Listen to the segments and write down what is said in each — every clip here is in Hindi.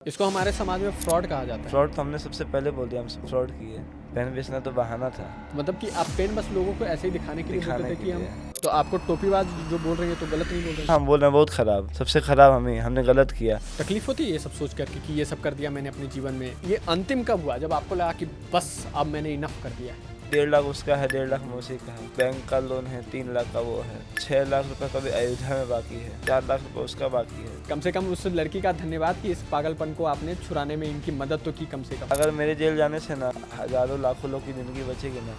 इसको हमारे समाज में फ्रॉड कहा जाता है। फ्रॉड तो हमने सबसे पहले बोल दिया, हम फ्रॉड किए। पेन बेचना तो बहाना था, मतलब कि आप पेन बस लोगों को ऐसे ही दिखाने के लिए बोलते थे के कि हम। लिए। तो आपको टोपीबाज जो बोल रही है तो गलत नहीं बोल रहे हैं? हम बोल रहे हैं बहुत खराब, सबसे खराब हमने गलत किया। तकलीफ होती है ये सब सोच करके कि ये सब कर दिया मैंने अपने जीवन में। ये अंतिम कब हुआ जब आपको लगा कि बस अब मैंने इनफ कर दिया है? 1.5 लाख उसका है, 1.5 लाख मौसी का है, बैंक का लोन है, 3 लाख का वो है, 6 लाख रुपए का भी अयोध्या में बाकी है, 4 लाख रुपए उसका बाकी है। कम से कम उस लड़की का धन्यवाद कि इस पागलपन को आपने छुड़ाने में इनकी मदद तो की कम से कम। अगर मेरे जेल जाने से ना हजारों लाखों लोग की जिंदगी बचेगी ना,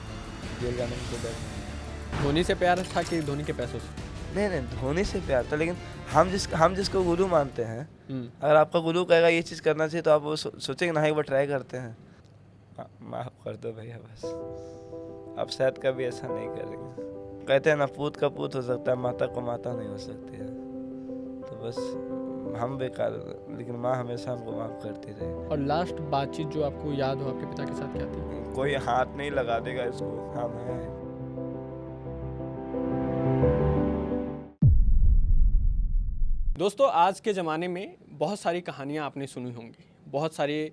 जेल जाने में कोई डर नहीं। धोनी से प्यार था कि धोनी के पैसों से? नहीं, धोनी से प्यार था, लेकिन हम जिसको गुरु मानते हैं, हम्म। अगर आपका गुरु कहेगा ये चीज़ करना चाहिए तो आप वो सोचेंगे ना, एक बार ट्राई करते हैं। माफ़ कर दो भैया, बस अब शायद कभी ऐसा नहीं करेंगे। कहते हैं ना, पूत का पूत हो सकता है, माता को माता नहीं हो सकती है। तो बस हम बेकार, लेकिन माँ हमेशा हमको माफ़ करती रही। और लास्ट बातचीत जो आपको याद हो आपके पिता के साथ क्या थी? कोई हाथ नहीं लगा देगा इसको, हम हैं। दोस्तों, आज के ज़माने में बहुत सारी कहानियाँ आपने सुनी होंगी, बहुत सारे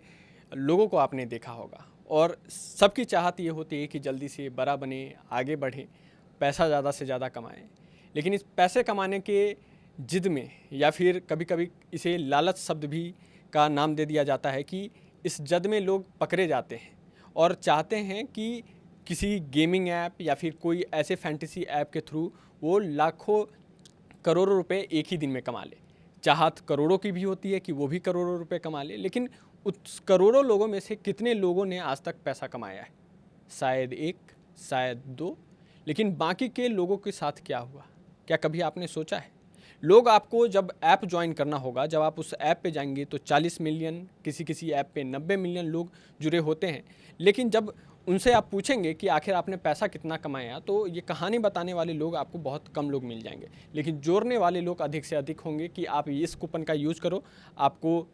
लोगों को आपने देखा होगा और सबकी चाहत ये होती है कि जल्दी से बड़ा बने, आगे बढ़े, पैसा ज़्यादा से ज़्यादा कमाएं। लेकिन इस पैसे कमाने के जिद में, या फिर कभी कभी इसे लालच शब्द भी का नाम दे दिया जाता है, कि इस जद में लोग पकड़े जाते हैं और चाहते हैं कि किसी गेमिंग ऐप या फिर कोई ऐसे फैंटेसी ऐप के थ्रू वो लाखों करोड़ों रुपए एक ही दिन में कमा ले। चाहत करोड़ों की भी होती है कि वो भी करोड़ों रुपए कमा ले, लेकिन उस करोड़ों लोगों में से कितने लोगों ने आज तक पैसा कमाया है? शायद एक, शायद दो। लेकिन बाकी के लोगों के साथ क्या हुआ, क्या कभी आपने सोचा है? लोग आपको जब ऐप ज्वाइन करना होगा, जब आप उस ऐप पे जाएंगे तो 40 मिलियन, किसी ऐप पे 90 मिलियन लोग जुड़े होते हैं। लेकिन जब उनसे आप पूछेंगे कि आखिर आपने पैसा कितना कमाया, तो ये कहानी बताने वाले लोग आपको बहुत कम लोग मिल जाएंगे। लेकिन जोड़ने वाले लोग अधिक से अधिक होंगे कि आप इस कूपन का यूज़ करो, आपको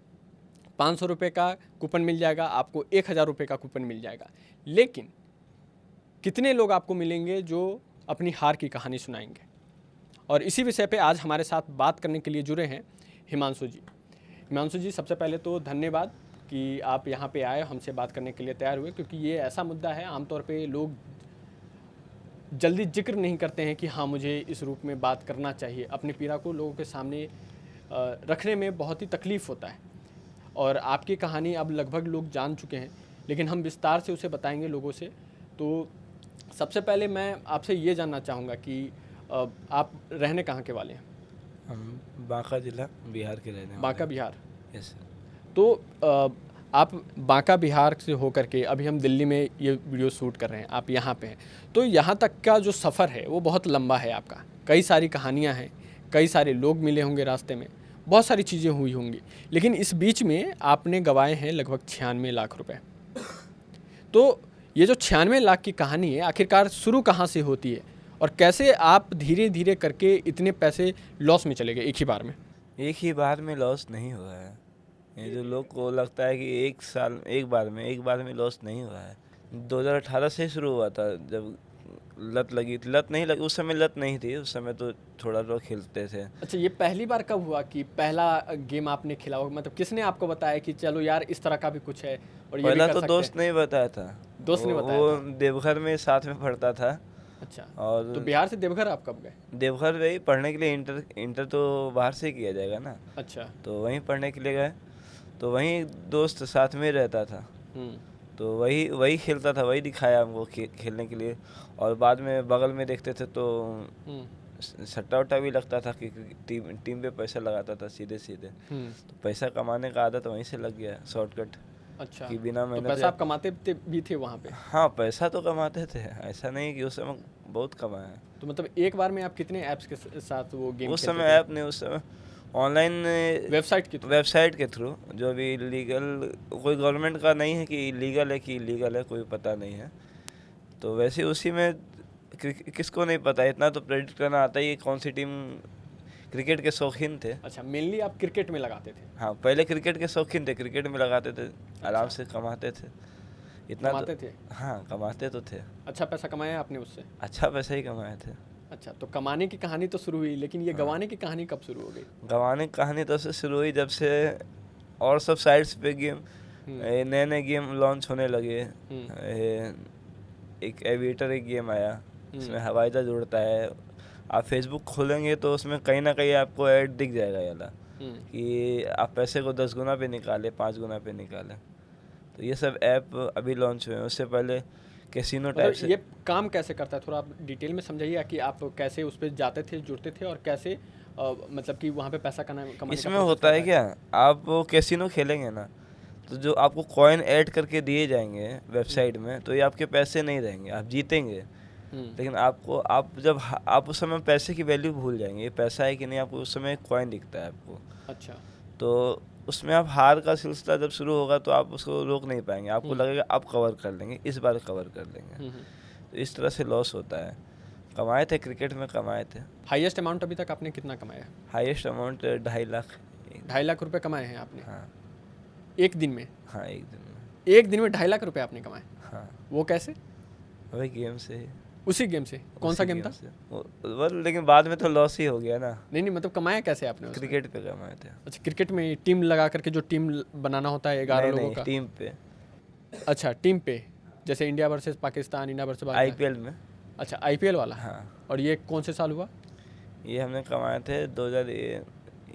500 रुपये का कूपन मिल जाएगा, आपको 1000 रुपये का कूपन मिल जाएगा। लेकिन कितने लोग आपको मिलेंगे जो अपनी हार की कहानी सुनाएंगे? और इसी विषय पे आज हमारे साथ बात करने के लिए जुड़े हैं हिमांशु जी। हिमांशु जी, सबसे पहले तो धन्यवाद कि आप यहाँ पे आए, हमसे बात करने के लिए तैयार हुए, क्योंकि ये ऐसा मुद्दा है आमतौर पे लोग जल्दी जिक्र नहीं करते हैं कि हाँ मुझे इस रूप में बात करना चाहिए। अपने पीड़ा को लोगों के सामने रखने में बहुत ही तकलीफ़ होता है। और आपकी कहानी अब लगभग लोग जान चुके हैं, लेकिन हम विस्तार से उसे बताएंगे लोगों से। तो सबसे पहले मैं आपसे ये जानना चाहूँगा कि आप रहने कहाँ के वाले हैं? हम बांका जिला बिहार के रहने वाले बांका हैं। बिहार। Yes sir. तो आप बांका बिहार से होकर के अभी हम दिल्ली में ये वीडियो शूट कर रहे हैं, आप यहाँ पे हैं। तो यहाँ तक का जो सफ़र है वो बहुत लंबा है आपका, कई सारी कहानियाँ हैं, कई सारे लोग मिले होंगे रास्ते में, बहुत सारी चीज़ें हुई होंगी। लेकिन इस बीच में आपने गंवाए हैं लगभग 96 लाख रुपए। तो ये जो 96 लाख की कहानी है, आखिरकार शुरू कहाँ से होती है और कैसे आप धीरे धीरे करके इतने पैसे लॉस में चले गए एक ही बार में? एक ही बार में लॉस नहीं हुआ है। ये जो लोग को लगता है कि एक बार में लॉस नहीं हुआ है। 2018 से शुरू हुआ था, जब लत लगी थी। लत नहीं लगी उस समय, लत नहीं थी उस समय, तो थोड़ा थोड़ा खेलते थे। अच्छा, ये पहली बार कब हुआ कि पहला गेम आपने खेला हो? मतलब किसने आपको बताया कि चलो यार इस तरह का भी कुछ है और ये भी पहला कर तो सकते दोस्त हैं? नहीं बताया था। दोस्त ने बताया वो था? देवघर में साथ में पढ़ता था। अच्छा, और तो बिहार से देवघर आप कब गए? देवघर गई पढ़ने के लिए। इंटर तो बाहर से किया जाएगा ना, अच्छा। तो वहीं पढ़ने के लिए गए। तो वहीं दोस्त साथ में रहता था, तो वही खेलता था, वही दिखाया हमको खेलने के लिए। और बाद में बगल में देखते थे तो सट्टा वट्टा भी लगता था कि टीम पे पैसा लगाता था सीधे। तो पैसा कमाने का आदत वहीं से लग गया, शॉर्टकट। अच्छा, कि बिना तो मेहनत पैसा आप कमाते भी थे वहाँ पे? हाँ, पैसा तो कमाते थे, ऐसा नहीं कि उस समय बहुत कमाया। तो मतलब एक बार में आप कितने ऐप्स के साथ वो गेम उस खेलते समय थे? ऐप नहीं, उस समय ऑनलाइन वेबसाइट के थ्रू, जो भी लीगल, कोई गवर्नमेंट का नहीं है कि लीगल है कि इलीगल है, कोई पता नहीं है। तो वैसे उसी में किसको नहीं पता, इतना तो प्रेडिक्ट करना आता ही है कौन सी टीम। क्रिकेट के शौकीन थे। अच्छा, मेनली आप क्रिकेट में लगाते थे? हाँ, पहले क्रिकेट के शौकीन थे, क्रिकेट में लगाते थे, आराम से कमाते थे। इतना कमाते थे? हाँ, कमाते तो थे। अच्छा पैसा कमाया आपने उससे? अच्छा पैसा ही कमाए थे। अच्छा, तो कमाने की कहानी तो शुरू हुई, लेकिन ये गंवाने की कहानी कब शुरू हो गई? गंवाने की कहानी तो से शुरू हुई जब से और सब साइट्स पे गेम नए नए गेम लॉन्च होने लगे। एक एविएटर एक गेम आया, इसमें हवाई जहाज उड़ता है। आप फेसबुक खोलेंगे तो उसमें कहीं ना कहीं आपको ऐड दिख जाएगा ये वाला कि आप पैसे को 10 गुना पे निकाले, 5 गुना पे निकाले। तो ये सब ऐप अभी लॉन्च हुए हैं। उससे पहले कैसीनो टाइप से। ये काम कैसे करता है, थोड़ा आप डिटेल में समझाइए कि आप कैसे उस पर जाते थे, जुड़ते थे और कैसे मतलब कि वहाँ पे पैसा कमाने इसमें होता है क्या, आप कैसीनो खेलेंगे ना तो जो आपको कॉइन ऐड करके दिए जाएंगे वेबसाइट में, तो ये आपके पैसे नहीं रहेंगे, आप जीतेंगे। लेकिन आप जब आप उस समय पैसे की वैल्यू भूल जाएंगे, ये पैसा है कि नहीं, आपको उस समय कॉइन दिखता है आपको। अच्छा। तो उसमें आप हार का सिलसिला जब शुरू होगा तो आप उसको रोक नहीं पाएंगे, आपको लगेगा आप कवर कर लेंगे, इस बार कवर कर लेंगे। तो इस तरह से लॉस होता है। कमाए थे, क्रिकेट में कमाए थे। हाईएस्ट अमाउंट अभी तक आपने कितना कमाया? Highest amount 2.5 lakh. 2.5 लाख रुपए कमाए हैं आपने? हाँ। एक दिन में? हाँ, एक दिन में। एक दिन में 2.5 लाख रुपए आपने कमाए? हाँ। वो कैसे? वही गेम से ही। उसी गेम से? कौन सा गेम था? लेकिन बाद में तो लॉस ही हो गया ना। नहीं मतलब कमाया कैसे आपने? क्रिकेट पे कमाए थे। अच्छा, क्रिकेट में टीम लगा करके जो टीम बनाना होता है 11 लोगों का? टीम पे। अच्छा, टीम पे, जैसे India versus Pakistan, India versus IPL में। अच्छा, आईपीएल वाला। हाँ। और ये कौन से साल हुआ? ये हमने कमाए थे 2000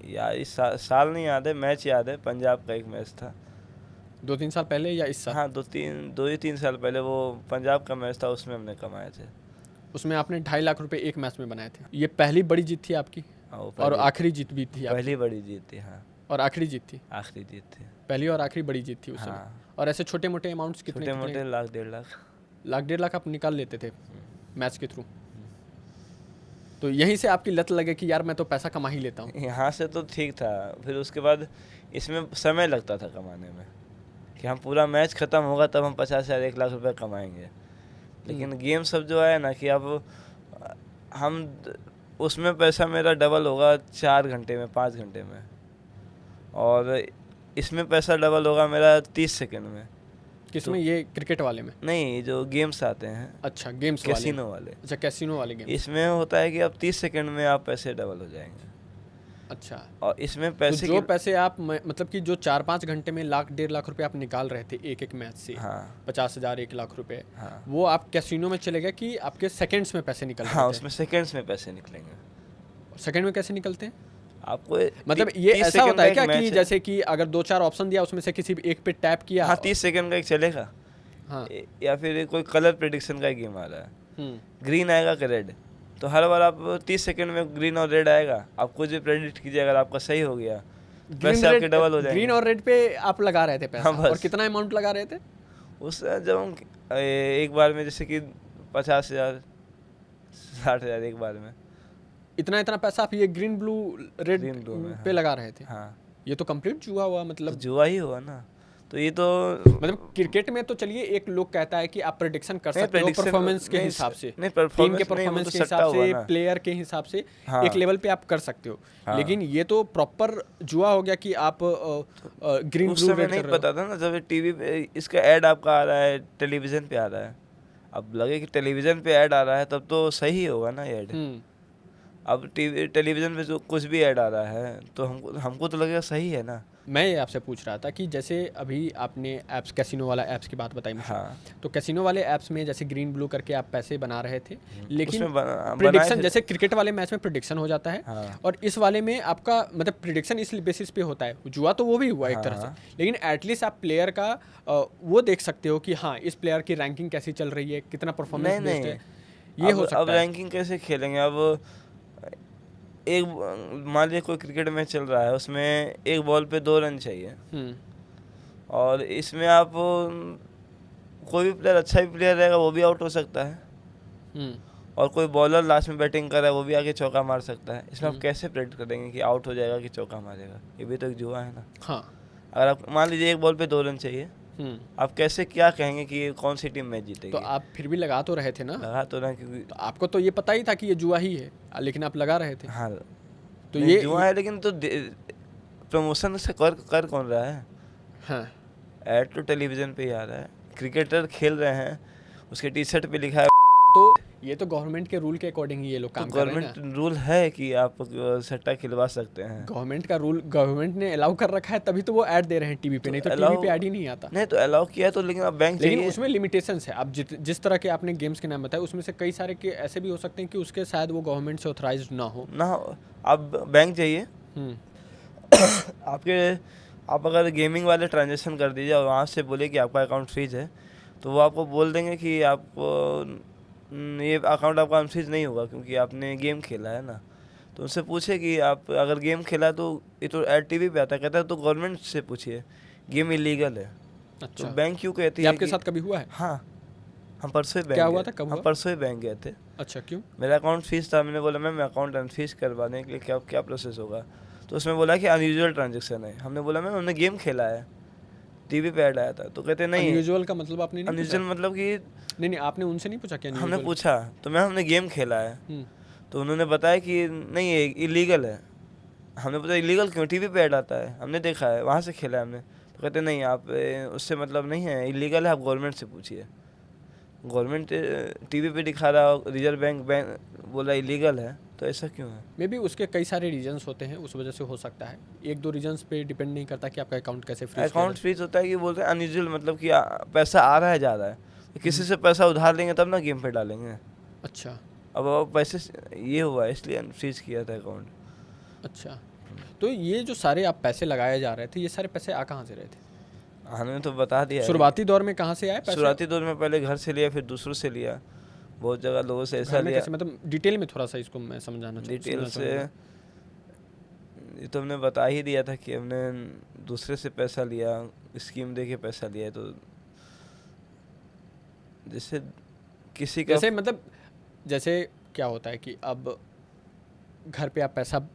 यार इस साल नहीं याद है, मैच याद है, पंजाब का एक मैच था 2-3 साल पहले या इस साल? हाँ, 2-3 साल पहले वो पंजाब का मैच था, उसमें हमने कमाए थे। उसमें आपने 2.5 लाख रुपए एक मैच में बनाए थे। ये पहली बड़ी जीत थी आपकी? और आखिरी जीत भी थी? पहली बड़ी जीत थी। हाँ। और आखिरी जीत थी? आखिरी जीत थी। पहली और आखिरी बड़ी जीत थी उस समय। हाँ। और ऐसे छोटे मोटे अमाउंट्स कितने? छोटे मोटे लाख, 1.5 लाख। लाख 1.5 लाख आप निकाल लेते थे मैच के थ्रू? तो यहीं से आपकी लत लगे कि यार मैं तो पैसा कमा ही लेता हूँ। यहाँ से तो ठीक था, फिर उसके बाद इसमें समय लगता था कमाने में, कि हम पूरा मैच ख़त्म होगा तब हम 50,000 1 लाख रुपए कमाएंगे। लेकिन गेम सब जो है ना कि अब हम उसमें पैसा मेरा डबल होगा 4 घंटे में, 5 घंटे में, और इसमें पैसा डबल होगा मेरा 30 सेकंड में। किसमें? ये क्रिकेट वाले में? नहीं, जो गेम्स आते हैं। अच्छा, गेम्स कैसीनो वाले। अच्छा, कैसीनो वाले गेम। इसमें होता है कि अब 30 सेकंड में आप पैसे डबल हो जाएंगे। अच्छा। और इसमें पैसे तो जो पैसे आप मतलब कि जो 4-5 घंटे में लाख 1.5 लाख रुपए आप निकाल रहे थे एक मैच से, हाँ, 50,000 1 लाख रुपए, हाँ, वो आप कैसीनो में चले गए कि आपके सेकंड्स में पैसे निकल रहे थे? हाँ, उसमें सेकंड्स में पैसे निकलेंगे। सेकंड में कैसे निकलते हैं? आपको मतलब ये ऐसा होता है क्या कि जैसे कि अगर 2-4 ऑप्शन दिया उसमें से किसी एक पे टैप किया? हाँ, 30 सेकंड का एक चलेगा। हाँ। या फिर कोई कलर प्रेडिक्शन का गेम आ रहा है, ग्रीन आएगा कि रेड, तो हर बार आप 30 सेकंड में ग्रीन और रेड आएगा, आप कुछ भी प्रेडिक्ट कीजिए, अगर आपका सही हो गया पैसे आपके डबल हो जाएंगे। ग्रीन और रेड पे आप लगा रहे थे पैसा? हाँ, और कितना अमाउंट लगा रहे थे? उस जब हम एक बार में जैसे कि 50,000 60,000 एक बार में। इतना पैसा आप ये ग्रीन ब्लू रेड पे लगा रहे थे? हाँ। ये तो कंप्लीट जुआ हुआ। मतलब तो जुआ ही हुआ ना। तो ये तो मतलब क्रिकेट में तो चलिए एक लोग कहता है कि आप प्रेडिक्शन कर सकते हो परफॉर्मेंस के हिसाब से, टीम के परफॉर्मेंस के हिसाब से, प्लेयर के हिसाब से, हाँ। एक लेवल पे आप कर सकते हो। हाँ। लेकिन ये तो प्रॉपर जुआ हो गया कि आप ग्रीन ब्लू रेड नहीं पता था ना, जब टीवी पे इसका ऐड आपका आ रहा है, टेलीविजन पे आ रहा है, अब लगे कि टेलीविजन पे ऐड आ रहा है तब तो सही होगा ना ऐड। अब टेलीविजन पे जो कुछ भी ऐड आ रहा है तो हमको तो लगेगा सही है ना। मैं ये आपसे पूछ रहा था कि जैसे अभी आपने ऐप्स, कैसीनो वाला ऐप्स की बात बताई मुझे। हाँ। तो कैसीनो वाले ऐप्स में जैसे ग्रीन ब्लू करके आप पैसे बना रहे थे, लेकिन प्रेडिक्शन जैसे क्रिकेट वाले मैच में प्रेडिक्शन हो जाता है। हाँ। और इस वाले में आपका मतलब प्रेडिक्शन इस बेसिस पे होता है, जुआ तो वो भी हुआ एक तरह से, लेकिन एटलीस्ट आप प्लेयर का वो देख सकते हो कि हाँ इस प्लेयर की रैंकिंग कैसी चल रही है, कितना परफॉर्मेंस बेस्ड है, ये हो सकता है। अब रैंकिंग कैसे खेलेंगे? अब एक मान लीजिए कोई क्रिकेट मैच चल रहा है, उसमें एक बॉल पे 2 रन चाहिए, और इसमें आप कोई भी प्लेयर, अच्छा भी प्लेयर रहेगा वो भी आउट हो सकता है, और कोई बॉलर लास्ट में बैटिंग कर रहा है वो भी आगे चौका मार सकता है। इसमें आप कैसे प्रेडिक्ट करेंगे कि आउट हो जाएगा कि चौका मारेगा? ये भी तो एक जुआ है ना। हाँ। अगर आप मान लीजिए एक बॉल पे 2 रन चाहिए, आप कैसे क्या कहेंगे कि कौन सी टीम मैच जीतेगी? तो आप फिर भी लगा तो रहे थे ना? लगा तो रहा, क्योंकि तो आपको तो ये पता ही था कि ये जुआ ही है, लेकिन आप लगा रहे थे। हाँ, तो ये जुआ है, लेकिन तो प्रमोशन से कर कौन रहा है? हाँ, ऐड तो टेलीविजन पे ही आ रहा है, क्रिकेटर खेल रहे हैं, उसके टी शर्ट पे लिखा है। तो ये तो गवर्नमेंट के रूल के अकॉर्डिंग ही ये लोग तो काम कर रहे हैं ना। गवर्नमेंट रूल है कि आप सट्टा खिलवा सकते हैं। गवर्नमेंट का रूल गवर्नमेंट ने अलाउ कर रखा है, तभी तो वो ऐड दे रहे हैं टीवी पे, नहीं तो टीवी पे ऐड ही नहीं आता। नहीं तो अलाउ किया तो, लेकिन अब बैंक लेकिन चाहिए। उसमें लिमिटेशंस है। आप जिस तरह के आपने गेम्स के नाम बताए, उसमें से कई सारे के ऐसे भी हो सकते हैं कि उसके शायद वो गवर्नमेंट से ऑथराइज्ड ना हो। अब बैंक चाहिए आपके। आप अगर गेमिंग वाले ट्रांजेक्शन कर दीजिए और वहाँ से बोले कि आपका अकाउंट फ्रीज है, तो वो आपको बोल देंगे कि आपको ये अकाउंट आपका अनफ्रीज नहीं होगा क्योंकि आपने गेम खेला है ना। तो उनसे पूछे कि आप अगर गेम खेला तो ये तो एड टीवी पे आता है, कहता है तो गवर्नमेंट से पूछिए, गेम इलीगल है। अच्छा, तो बैंक क्यों कहती ये है आपके कि साथ कभी हुआ है? हाँ, हम परसों ही बैंक क्या हुआ था, कब हम हुआ? परसों ही बैंक गए थे। अच्छा, क्यों? मेरा अकाउंट फीस था, मैंने बोला मैम अकाउंट अनफीस करवाने के लिए क्या क्या प्रोसेस होगा। तो उसमें बोला कि अनयूजुअल ट्रांजेक्शन है। हमने बोला मैम हमने गेम खेला है, टीवी पे ऐड आया था। तो कहते नहीं, अनयूजुअल का मतलब आपने नहीं अनयूजुअल पूछा? मतलब कि नहीं आपने उनसे नहीं पूछा क्या हमने अनयूजुअल? पूछा तो मैम हमने गेम खेला है। तो उन्होंने बताया कि नहीं ये इलीगल है। हमने पूछा इलीगल क्यों, टीवी पे ऐड आता है, हमने देखा है, वहाँ से खेला है हमने। तो कहते नहीं आप उससे मतलब नहीं है, इलीगल है, आप गवर्नमेंट से पूछिए। गवर्नमेंट टीवी पे दिखा रहा हो, रिजर्व बैंक बोला इलीगल है, तो ऐसा क्यों है? मे बी उसके कई सारे रीजंस होते हैं, उस वजह से हो सकता है। एक दो रीजंस पे डिपेंड नहीं करता कि आपका अकाउंट कैसे फ्रीज अकाउंट फ्रीज होता है कि बोलते हैं अनयूजुअल, मतलब कि पैसा आ रहा है जा रहा है। तो किसी से पैसा उधार लेंगे तब ना गेम पे डालेंगे। अच्छा अब पैसे ये हुआ है इसलिए फ्रीज किया था अकाउंट। अच्छा, तो ये जो सारे आप पैसे लगाए जा रहे थे, ये सारे पैसे आ कहाँ से रहे थे? हमने तो बता दिया है। शुरुआती दौर में कहाँ से आए पैसे? शुरुआती दौर में पहले घर से लिया, फिर दूसरों से लिया, बहुत जगह लोगों से ऐसा घर में लिया। कैसे, मतलब डिटेल में थोड़ा सा इसको मैं समझना डिटेल से चाहूँगा। ये तो हमने बता ही दिया था कि हमने दूसरे से पैसा लिया, स्कीम दे के पैसा लिया। तो जैसे किसी का जैसे मतलब जैसे क्या होता है कि अब घर पे आप पैसा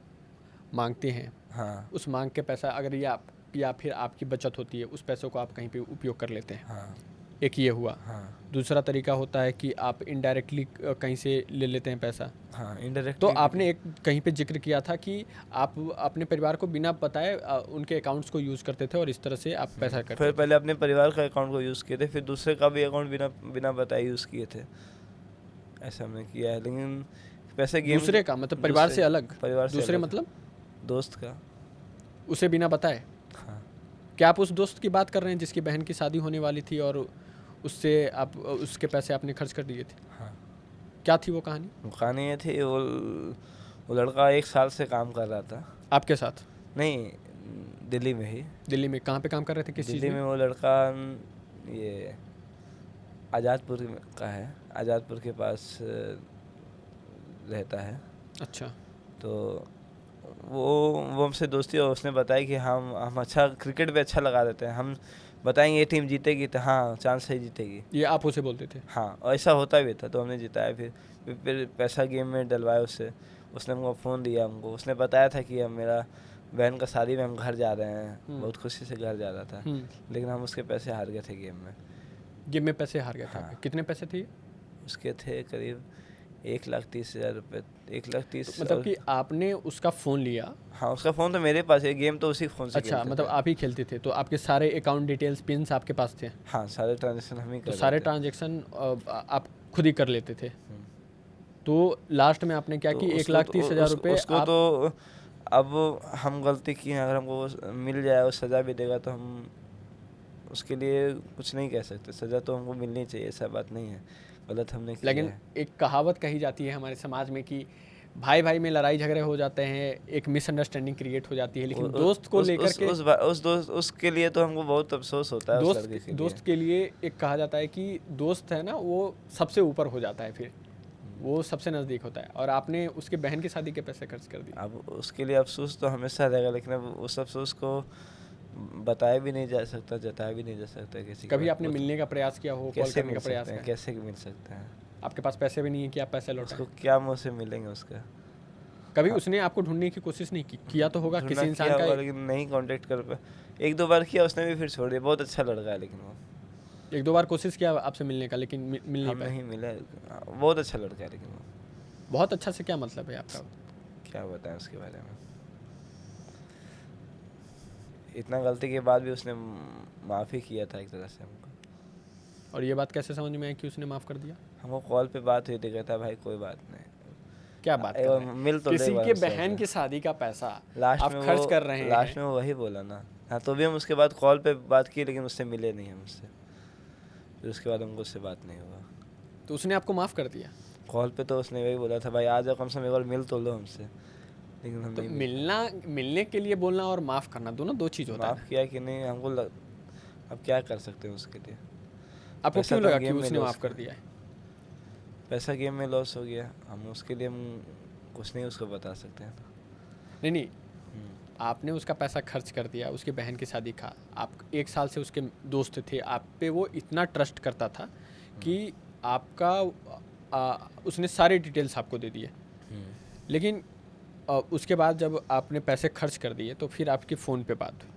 मांगते हैं, हाँ उस मांग के पैसा अगर ये आप या फिर आपकी बचत होती है, उस पैसों को आप कहीं पे उपयोग कर लेते हैं। हाँ एक ये हुआ। हाँ दूसरा तरीका होता है कि आप इनडायरेक्टली कहीं से ले लेते हैं पैसा। हाँ इनडायरेक्ट। तो आपने एक कहीं पे जिक्र किया था कि आप अपने परिवार को बिना बताए उनके अकाउंट्स को यूज़ करते थे और इस तरह से आप पैसा करते फिर थे। पहले अपने परिवार का अकाउंट को यूज़ किए थे, फिर दूसरे का भी अकाउंट बिना बताए यूज़ किए थे। ऐसा हमने किया है, लेकिन पैसे गेम दूसरे का मतलब परिवार से अलग? परिवार से दूसरे अलग। मतलब दोस्त का। उसे बिना बताए? हाँ क्या आप उस दोस्त की बात कर रहे हैं जिसकी बहन की शादी होने वाली थी और उससे आप उसके पैसे आपने खर्च कर दिए थे? हाँ। क्या थी वो कहानी? कहानी ये थी, वो लड़का 1 साल से काम कर रहा था। आपके साथ? नहीं, दिल्ली में ही। दिल्ली में कहाँ पे काम कर रहे थे, किस चीज़ दिल्ली में वो लड़का ये आज़ादपुर का है, आज़ादपुर के पास रहता है। अच्छा। तो वो हमसे दोस्ती, और उसने बताया कि हम अच्छा क्रिकेट पे अच्छा लगा देते हैं, हम बताएंगे ये टीम जीतेगी तो हाँ चांस है जीतेगी। ये आप उसे बोलते थे? हाँ, और ऐसा होता भी था। तो हमने जिताया, फिर पैसा गेम में डलवाया उससे। उसने हमको फ़ोन दिया, हमको उसने बताया था कि हम मेरा बहन का शादी में हम घर जा रहे हैं, बहुत खुशी से घर जा रहा था। लेकिन हम उसके पैसे हार गए थे गेम में। गेम में पैसे हार गए थे? हाँ। कितने पैसे थे? उसके थे करीब 1,30,000 रुपये। 1,30,000। मतलब कि आपने उसका फ़ोन लिया? हाँ, उसका फ़ोन तो मेरे पास है, गेम तो उसी फ़ोन से अच्छा, खेलते मतलब थे। आप ही खेलते थे, तो आपके सारे अकाउंट डिटेल्स पिन्स आपके पास थे? हाँ, सारे ट्रांजेक्शन हम ही कर तो रहे सारे थे। ट्रांजेक्शन आप खुद ही कर लेते थे? तो लास्ट में आपने क्या तो कि उसको 1,30,000 रुपये उसको तो अब हम गलती की हैं, अगर हमको मिल जाए और सज़ा भी देगा तो हम उसके लिए कुछ नहीं कह सकते। सज़ा तो हमको मिलनी चाहिए, ऐसा बात नहीं है, गलत हमने किया लेकिन है। एक कहावत कही जाती है हमारे समाज में कि भाई भाई में लड़ाई झगड़े हो जाते हैं, एक मिसअंडरस्टैंडिंग क्रिएट हो जाती है, लेकिन दोस्त को लेकर के उस दोस्त उसके लिए तो हमको बहुत अफसोस होता है। उस लड़के के लिए, दोस्त के लिए एक कहा जाता है कि दोस्त है ना वो सबसे ऊपर हो जाता है, फिर वो सबसे नज़दीक होता है, और आपने उसके बहन की शादी के पैसे खर्च कर दिए। अब उसके लिए अफसोस तो हमेशा रहेगा, लेकिन अब उस अफसोस को बताया भी नहीं जा सकता, जताया भी नहीं जा सकता किसी को। कभी आपने मिलने का प्रयास किया हो, कॉल करने का प्रयास किया? कैसे मिल सकते हैं? आपके पास पैसे भी नहीं है कि आप पैसे लौटाएं? उसको क्या मुँह से मिलेंगे उसका? कभी उसने आपको ढूंढने की कोशिश नहीं की? किया तो होगा किसी इंसान का। लेकिन नहीं कांटेक्ट कर पाया। 1-2 बार किया उसने भी, फिर छोड़ दिया। बहुत अच्छा लड़का है, लेकिन वो 1-2 बार कोशिश किया आपसे मिलने का, लेकिन मिल नहीं पाए? नहीं मिला। बहुत अच्छा लड़का है, लेकिन वो बहुत अच्छा से क्या मतलब है आपका? क्या बताएं उसके बारे में। इतना गलती के बाद भी उसने माफ़ी किया था एक तरह से हमको। और ये बात कैसे समझ में आई कि उसने माफ़ कर दिया? हमको कॉल पे बात हुई थी, कहता भाई कोई बात नहीं, क्या बात कर रहे हैं? मिल तो किसी ले के बहन की शादी का पैसा आप खर्च कर रहे हैं। लास्ट में वो वही बोला ना। हाँ, तो भी हम उसके बाद कॉल पे बात की, लेकिन उससे मिले नहीं हम उससे, फिर उसके बाद हमको उससे बात नहीं हुआ। तो उसने आपको माफ़ कर दिया? कॉल पे तो उसने वही बोला था, भाई आ जाओ कम से कम एक बार मिल तो लो हमसे, लेकिन हम तो नहीं मिलने के लिए बोलना और माफ़ करना दोनों दो चीज़ होता है। माफ़ किया कि नहीं हमको अब क्या कर सकते हैं उसके लिए। आपको पैसा क्यों तो लगा कि गेम में उसने लॉस माफ़ कर दिया है? पैसा गेम में लॉस हो गया, हम उसके लिए हम कुछ नहीं उसको बता सकते हैं ना। नहीं, आपने उसका पैसा खर्च कर दिया, उसकी बहन की शादी का, आप 1 साल से उसके दोस्त थे, आप पे वो इतना ट्रस्ट करता था कि आपका उसने सारे डिटेल्स आपको दे दिए। लेकिन उसके बाद जब आपने पैसे खर्च कर दिए तो फिर आपकी फ़ोन पे बात हुई,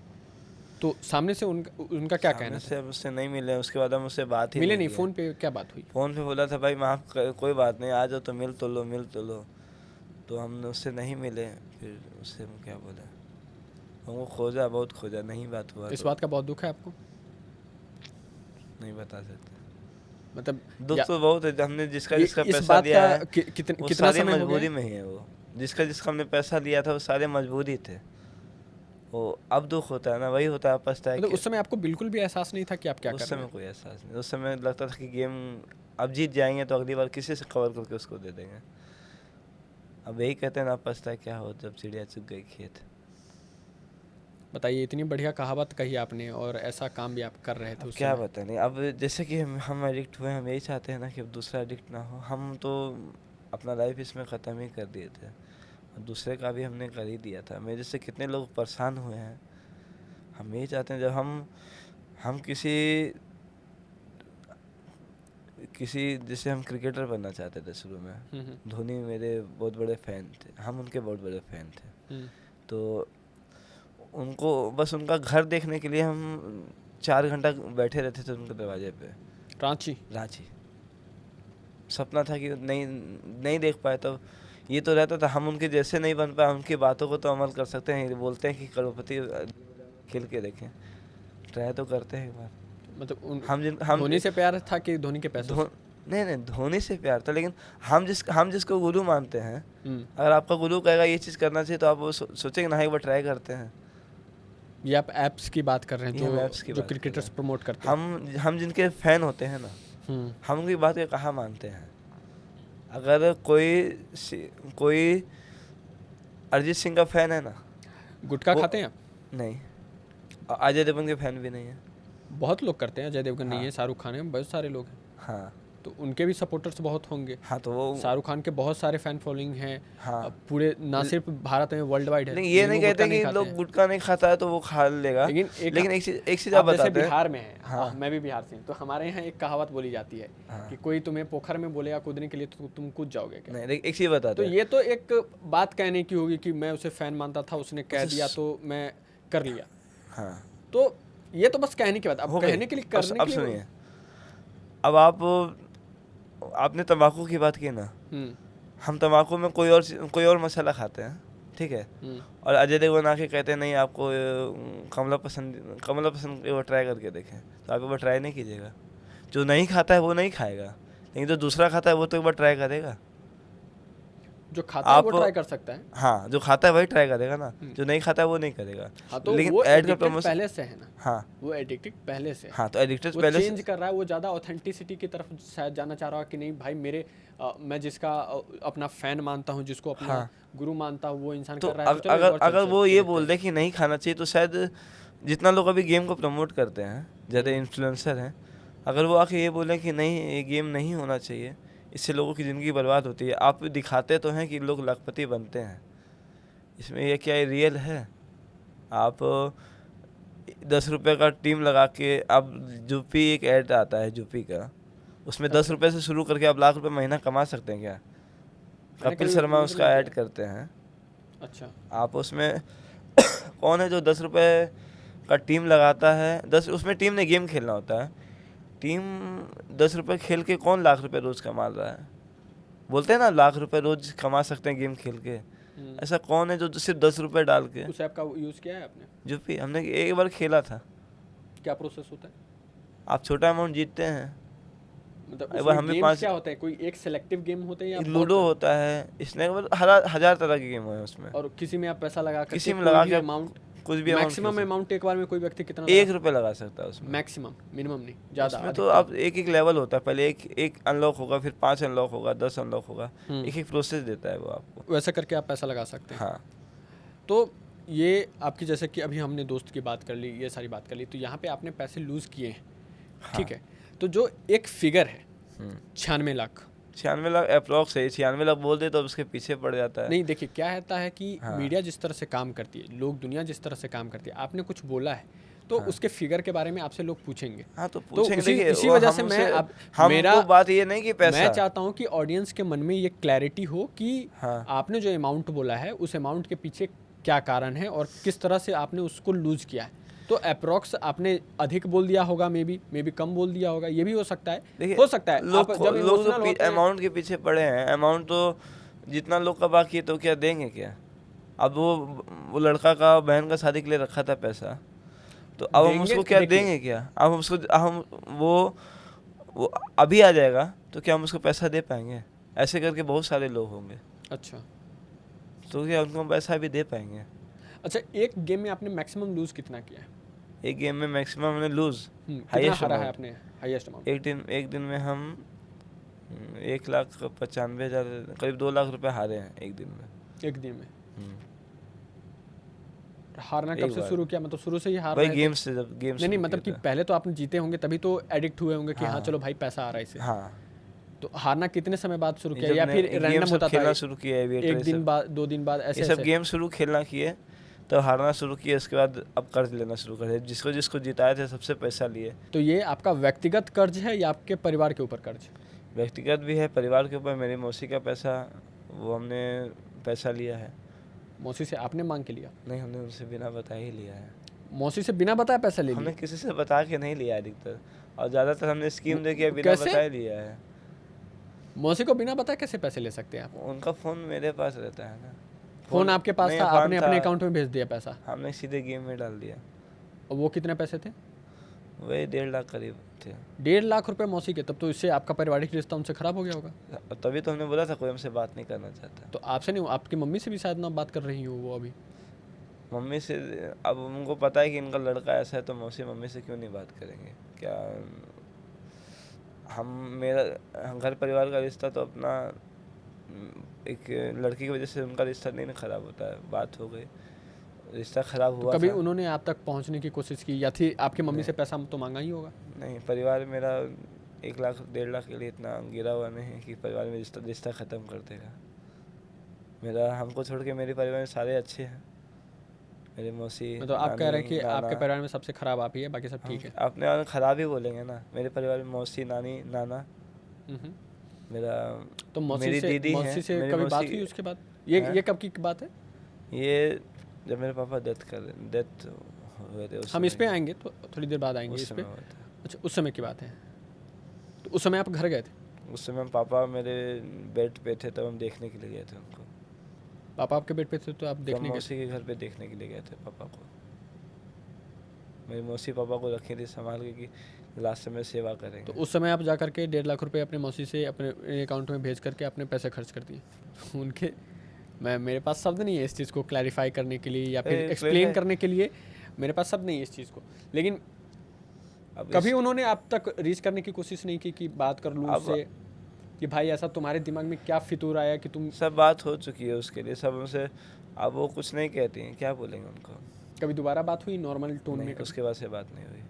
तो सामने से उनका क्या कहना से था? अब उससे नहीं मिले, उसके बाद हम उससे बात ही मिले नहीं, किया। फ़ोन पे क्या बात हुई? फ़ोन पे बोला था भाई कोई बात नहीं, आ जाओ तो मिल तो लो। तो हमने उससे नहीं मिले, फिर उससे हम क्या बोले, हमको खोजा, बहुत खोजा, नहीं बात हुआ। इस तो बात का बहुत दुख है आपको? नहीं बता सकते, मतलब दुख तो बहुत है। हमने जिसका इस पैसा बात लिया का है वो कितना सारी समय हो गया? मजबूरी में ही है। वो जिसका हमने पैसा लिया था वो सारे मजबूरी थे। वो अब दुख होता है ना, वही होता है, पछता मतलब है। उस समय आपको बिल्कुल भी एहसास नहीं था कि आप क्या कर उस रहे समय हैं? कोई एहसास नहीं, उस समय लगता था कि गेम अब जीत जाएंगे तो अगली बार किसी से कवर करके उसको दे देंगे। अब यही कहते हैं ना, पछता है क्या हो जब चिड़िया चुग गई खेत। बताइए, इतनी बढ़िया कहावत कही आपने और ऐसा काम भी आप कर रहे थे अब उस क्या समय। बताएं, अब जैसे कि हम एडिक्ट हुए, हम यही चाहते हैं ना कि अब दूसरा एडिक्ट ना हो। हम तो अपना लाइफ इसमें ख़त्म ही कर दिए थे, और दूसरे का भी हमने कर ही दिया था। मेरे जैसे कितने लोग परेशान हुए हैं। हम यही चाहते हैं, जब हम किसी जैसे हम क्रिकेटर बनना चाहते थे शुरू में, धोनी मेरे बहुत बड़े फ़ैन थे, हम उनके बहुत बड़े फ़ैन थे। तो उनको बस उनका घर देखने के लिए हम 4 घंटा बैठे रहते थे उनके दरवाजे पे। रांची सपना था कि नहीं देख पाए, तो ये तो रहता था हम उनके जैसे नहीं बन पाए, उनकी बातों को तो अमल कर सकते हैं। बोलते हैं कि करोड़पति खेल के देखें, ट्राई तो करते हैं एक बार। मतलब धोनी से प्यार था कि धोनी के पैसों से? नहीं, धोनी से प्यार था, लेकिन हम जिसको गुरु मानते हैं, अगर आपका गुरु कहेगा ये चीज़ करना चाहिए तो आप वो सोचेंगे ना, एक बार ट्राई करते हैं। ये आप ऐप्स की बात कर रहे हैं जो क्रिकेटर्स प्रमोट करते हैं। हम जिनके फ़ैन होते हैं ना, हम उनकी बात को कहाँ मानते हैं। अगर कोई अरिजीत सिंह का फ़ैन है ना, गुटखा खाते हैं आप? नहीं, अजय देवगन के फ़ैन भी नहीं है। बहुत लोग करते हैं, अजय देवगन नहीं है, शाहरुख खान है, बहुत सारे लोग हैं। हाँ, तो उनके भी सपोर्टर्स बहुत होंगे। हाँ, तो वो शाहरुख खान के बहुत सारे फैन फॉलोइंग हैं। हाँ, पूरे ना सिर्फ भारत में, वर्ल्ड वाइड है। नहीं, ये नहीं कहते कि लोग गुटखा नहीं खाता है तो वो खा लेगा, लेकिन एक चीज़ आप बताते हैं। बिहार में है, हाँ, मैं भी बिहार से हूँ, तो हमारे यहाँ एक कहावत बोली जाती है कि कोई तुम्हें पोखर में बोलेगा कूदने के लिए तो तुम कूद जाओगे क्या? नहीं, एक चीज़ बताते तो ये तो एक बात कहने की होगी कि मैं उसे फैन मानता था, उसने कह दिया तो मैं कर लिया। हाँ, तो ये तो बस कहने की बात, अब कहने के लिए करने के लिए। सुनिए, अब आपने तंबाकू की बात की ना, हम तंबाकू में कोई और मसाला खाते हैं, ठीक है, और अजय देवगन आके कहते हैं नहीं आपको कमला पसंद एक बार ट्राई करके देखें, तो आप एक बार ट्राई नहीं कीजिएगा। जो नहीं खाता है वो नहीं खाएगा, लेकिन जो दूसरा खाता है वो तो एक बार ट्राई करेगा। जो खाता है वो ट्राई कर सकता है। हाँ, जो खाता है वही ट्राई करेगा ना, जो नहीं खाता है वो नहीं करेगा। हाँ, तो लेकिन वो एडिक्टेड पहले से है ना। हाँ, वो एडिक्टेड पहले से। हाँ, तो एडिक्टेड पहले चेंज कर रहा है, वो ज़्यादा ऑथेंटिसिटी की तरफ शायद जाना चाह रहा है कि नहीं भाई मैं जिसका अपना फैन मानता हूँ, जिसको अपना गुरु मानता हूँ, वो इंसान कर रहा है। तो अगर वो ये बोल दे कि नहीं खाना चाहिए, तो शायद जितना लोग अभी गेम को प्रमोट करते हैं, ज़्यादा इन्फ्लुएंसर हैं, अगर वो आके ये बोलें कि नहीं ये गेम नहीं होना चाहिए, इससे लोगों की ज़िंदगी बर्बाद होती है। आप दिखाते तो हैं कि लोग लखपति बनते हैं, इसमें ये क्या रियल है? आप 10 रुपये का टीम लगा के, अब यूपी एक ऐड आता है यूपी का, उसमें 10 रुपये से शुरू करके आप लाख रुपए महीना कमा सकते हैं क्या? कपिल शर्मा उसका ऐड करते हैं। अच्छा, आप उसमें कौन है जो 10 रुपये का टीम लगाता है? उसमें टीम ने गेम खेलना होता है, टीम 10 रुपये खेल के कौन लाख रुपए रोज़ कमा रहा है? बोलते हैं ना लाख रुपए रोज़ कमा सकते हैं गेम खेल के, ऐसा कौन है जो सिर्फ 10 रुपये डाल के? उस ऐप का यूज़ किया है आपने? यूपी हमने एक बार खेला था। क्या प्रोसेस होता है? आप छोटा अमाउंट जीतते हैं, मतलब एक बार उसमें हम भी गेम्स 5 क्या होते हैं, कोई एक सिलेक्टिव गेम होते हैं या लूडो बहुत? होता है, स्नैक, मतलब हजार तरह के गेम है उसमें। और किसी में आप पैसा लगा किसी करके में कोई लगा भी के आप अमाउंट, कुछ भी अमाउंट खेल मैक्सिमम सकते, अमाउंट एक बार में कोई व्यक्ति कितना लगा? 1 रुपये लगा सकता है उसमें। मैक्सिमम, मिनिमम नहीं, ज़्यादा, उसमें तो अधिकतम। आप एक एक लेवल होता है, पहले एक एक अनलॉक होगा, फिर 5 अनलॉक होगा, 10 अनलॉक होगा, एक एक प्रोसेस देता है वो आपको। वैसा करके आप पैसा लगा सकते हैं। हाँ। तो ये आपकी, जैसे कि अभी हमने दोस्त की बात कर ली, ये सारी बात कर ली, तो यहाँ पे आपने पैसे लूज़ किए हैं, ठीक है। तो जो एक फिगर है 96 लाख, 96 लाख अप्रॉक्स है, 96 लाख बोल दे तो उसके पीछे पड़ जाता है। नहीं देखिए क्या होता है कि हाँ। मीडिया जिस तरह से काम करती है, लोग दुनिया जिस तरह से काम करती है, आपने कुछ बोला है तो उसके फिगर के बारे में आपसे लोग पूछेंगे। हाँ तो पूछेंगे, इसी देखिए इसी वो वजह से हमसे, मैं अब हमको बात ये नहीं कि मैं पैसा, चाहता हूँ कि ऑडियंस के मन में ये क्लैरिटी हो कि हाँ। आपने जो अमाउंट बोला है उस अमाउंट के पीछे क्या कारण है और किस तरह से आपने उसको लूज किया है। तो अप्रोक्स आपने अधिक बोल दिया होगा, मे बी कम बोल दिया होगा, ये भी हो सकता है। देखिए हो सकता है लोग आप जब इमोशनल होते हैं, अमाउंट के पीछे पड़े हैं, अमाउंट तो जितना लोग का बाकी है तो क्या देंगे क्या। अब वो लड़का का बहन का शादी के लिए रखा था पैसा, तो अब हम देंगे, उसको क्या देखिए। देंगे क्या, अब हम उसको हम वो अभी आ जाएगा तो क्या हम उसको पैसा दे पाएंगे। ऐसे करके बहुत सारे लोग होंगे, अच्छा तो क्या उनको हम पैसा भी दे पाएंगे। अच्छा, एक गेम में आपने मैक्सिमम लूज कितना किया है? एक गेम में मैक्सिमम हमने लूज कितना हाईएस्ट हारा है अमाउंट, आपने हाईएस्ट अमाउंट? एक दिन में हम 1,95,000 करीब 2 लाख रुपए हारे हैं एक दिन में। एक दिन में हम्म। हारना कब एक से बार। शुरू किया, मतलब शुरू से ही हार भाई रहे थे? गेम से, जब गेम नहीं मतलब कि पहले तो आपने जीते होंगे तभी तो एडिक्ट हुए होंगे कि हाँ चलो भाई पैसा आ रहा है इससे। हाँ, तो हारना कितने समय बाद शुरू किया, जब या ने फिर गेम रैंडम सब होता था? खेलना शुरू किया है, एक दिन बाद, 2 दिन बाद, ये ऐसे सब ऐसे? गेम शुरू खेलना किए तब हारना शुरू किया, उसके बाद अब कर्ज लेना शुरू कर दिया, जिसको जिसको जिताए थे सबसे पैसा लिए। तो ये आपका व्यक्तिगत कर्ज है या आपके परिवार के ऊपर कर्ज? व्यक्तिगत भी है, परिवार के ऊपर। मेरी मौसी का पैसा, वो हमने पैसा लिया है। मौसी से आपने मांग के लिया? नहीं, हमने उनसे बिना बताए ही लिया है। मौसी से बिना बताए पैसा ले हमने लिया? किसी से बता के नहीं लिया अधिकतर, और ज़्यादातर हमने स्कीम देखी बिना कैसे? बताए लिया है। मौसी को बिना बताए कैसे पैसे ले सकते हैं आप? उनका फ़ोन मेरे पास रहता है ना। फोन आपके पास नहीं, था, फोन आपने था, अपने अकाउंट में भेज दिया पैसा? हमने सीधे गेम में डाल दिया। और वो कितने पैसे थे? वही 1.5 लाख करीब थे। 1.5 लाख रुपए मौसी के? तब तो इससे आपका पारिवारिक रिश्ता उनसे खराब हो गया होगा। तभी तो हमने बोला था कोई हमसे बात नहीं करना चाहता। तो आपसे नहीं, आपकी मम्मी से भी शायद ना बात कर रही हो वो अभी? मम्मी से अब उनको पता है कि इनका लड़का ऐसा है, तो मम्मी से क्यों नहीं बात करेंगे क्या। मेरा घर परिवार का रिश्ता तो अपना, एक लड़की की वजह से उनका रिश्ता नहीं ना खराब होता है। बात हो गई, रिश्ता खराब तो हुआ कभी था। उन्होंने आप तक पहुंचने की कोशिश की, या थी आपकी मम्मी से पैसा तो मांगा ही होगा? नहीं, परिवार मेरा 1 लाख 1.5 लाख के लिए इतना गिरा हुआ नहीं है कि परिवार में रिश्ता ख़त्म कर देगा। मेरा, हमको छोड़ के मेरे परिवार में सारे अच्छे हैं। मेरी मौसी, मतलब आप कह रहे हैं कि नानी, आपके नाना। परिवार में सबसे खराब आप ही है, बाकी सब ठीक है? अपने बारे में खराब ही बोलेंगे ना। मेरे परिवार में मौसी, नानी, नाना, हम्म। मेरा, तो मेरी दीदी है। मौसी से मेरी कभी बात मौसी, हुई उसके बाद? ये कब की बात है? ये जब मेरे पापा डेथ हुए थे, हम इस पे आएंगे, तो थोड़ी देर बाद आएंगे इस पे। अच्छा, उस समय की बात है। तो उस समय आप घर गए थे? उस समय पापा मेरे बेड पे थे, तब हम देखने के लिए गए थे उनको। पापा आपके बेड पे थे तो आप देखने गए? मौसी के घर पे देखने के लिए गए थे पापा को। मेरी मौसी पापा को रखी थी संभाल के कि लास्ट समय सेवा करेंगे। तो उस समय आप जा करके 1.5 लाख रुपए अपने मौसी से अपने अकाउंट में भेज करके अपने पैसे खर्च कर दिए उनके। मेरे पास शब्द नहीं है इस चीज़ को क्लैरिफाई करने के लिए या फिर एक्सप्लेन करने के लिए, मेरे पास शब्द नहीं है इस चीज़ को। लेकिन कभी उन्होंने आप तक रीच करने की कोशिश नहीं की कि बात कर लूँ उससे कि भाई ऐसा तुम्हारे दिमाग में क्या फितूर आया कि तुम? सब बात हो चुकी है उसके लिए, सब उनसे। अब वो कुछ नहीं कहती हैं, क्या बोलेंगे उनको। कभी दोबारा बात हुई नॉर्मल टोन में? उसके बाद से बात नहीं हुई।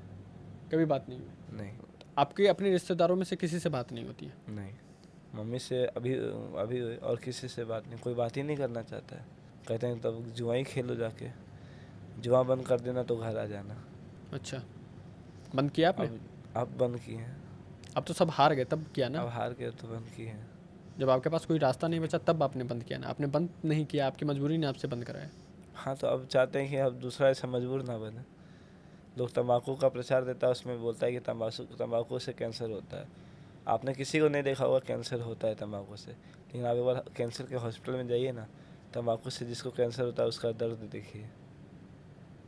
कभी बात नहीं हुई? नहीं। आपके अपने रिश्तेदारों में से किसी से बात नहीं होती है? नहीं, मम्मी से अभी हुई, और किसी से बात नहीं। कोई बात ही नहीं करना चाहता है। कहते हैं तब जुआ ही खेलो जाके, जुआ बंद कर देना तो घर आ जाना। अच्छा, बंद किया आपने? अब बंद किए हैं। अब तो सब हार गए तब किया ना? अब हार गए तो बंद किए हैं। जब आपके पास कोई रास्ता नहीं बचा तब आपने बंद किया ना? आपने बंद नहीं किया, आपकी मजबूरी ने आपसे बंद कराया। हाँ, तो अब चाहते हैं कि अब दूसरा ऐसा मजबूर ना बने। लोग तंबाकू का प्रचार देता है, उसमें बोलता है कि तंबाकू से कैंसर होता है। आपने किसी को नहीं देखा होगा कैंसर होता है तंबाकू से, लेकिन आप एक बार कैंसर के हॉस्पिटल में जाइए ना, तंबाकू से जिसको कैंसर होता है उसका दर्द देखिए,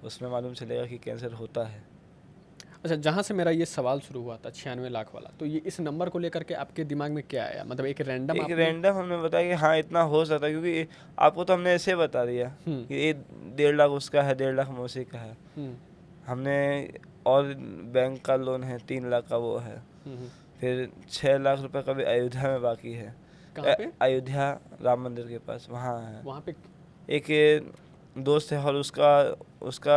उसमें मालूम चलेगा कि कैंसर होता है। अच्छा, जहाँ से मेरा ये सवाल शुरू हुआ था 96 लाख वाला, तो ये इस नंबर को लेकर के आपके दिमाग में क्या आया? मतलब एक रैंडम एक आपने रैंडम हमने बताया कि हाँ इतना हो सकता है, क्योंकि आपको तो हमने ऐसे बता दिया कि ये 1.5 लाख उसका है, 1.5 लाख मौसी का है। हमने और बैंक का लोन है 3 लाख का वो है, फिर 6 लाख रुपए का भी अयोध्या में बाकी है। कहाँ पे? अयोध्या राम मंदिर के पास वहाँ है। वहाँ पे एक ये दोस्त है और उसका उसका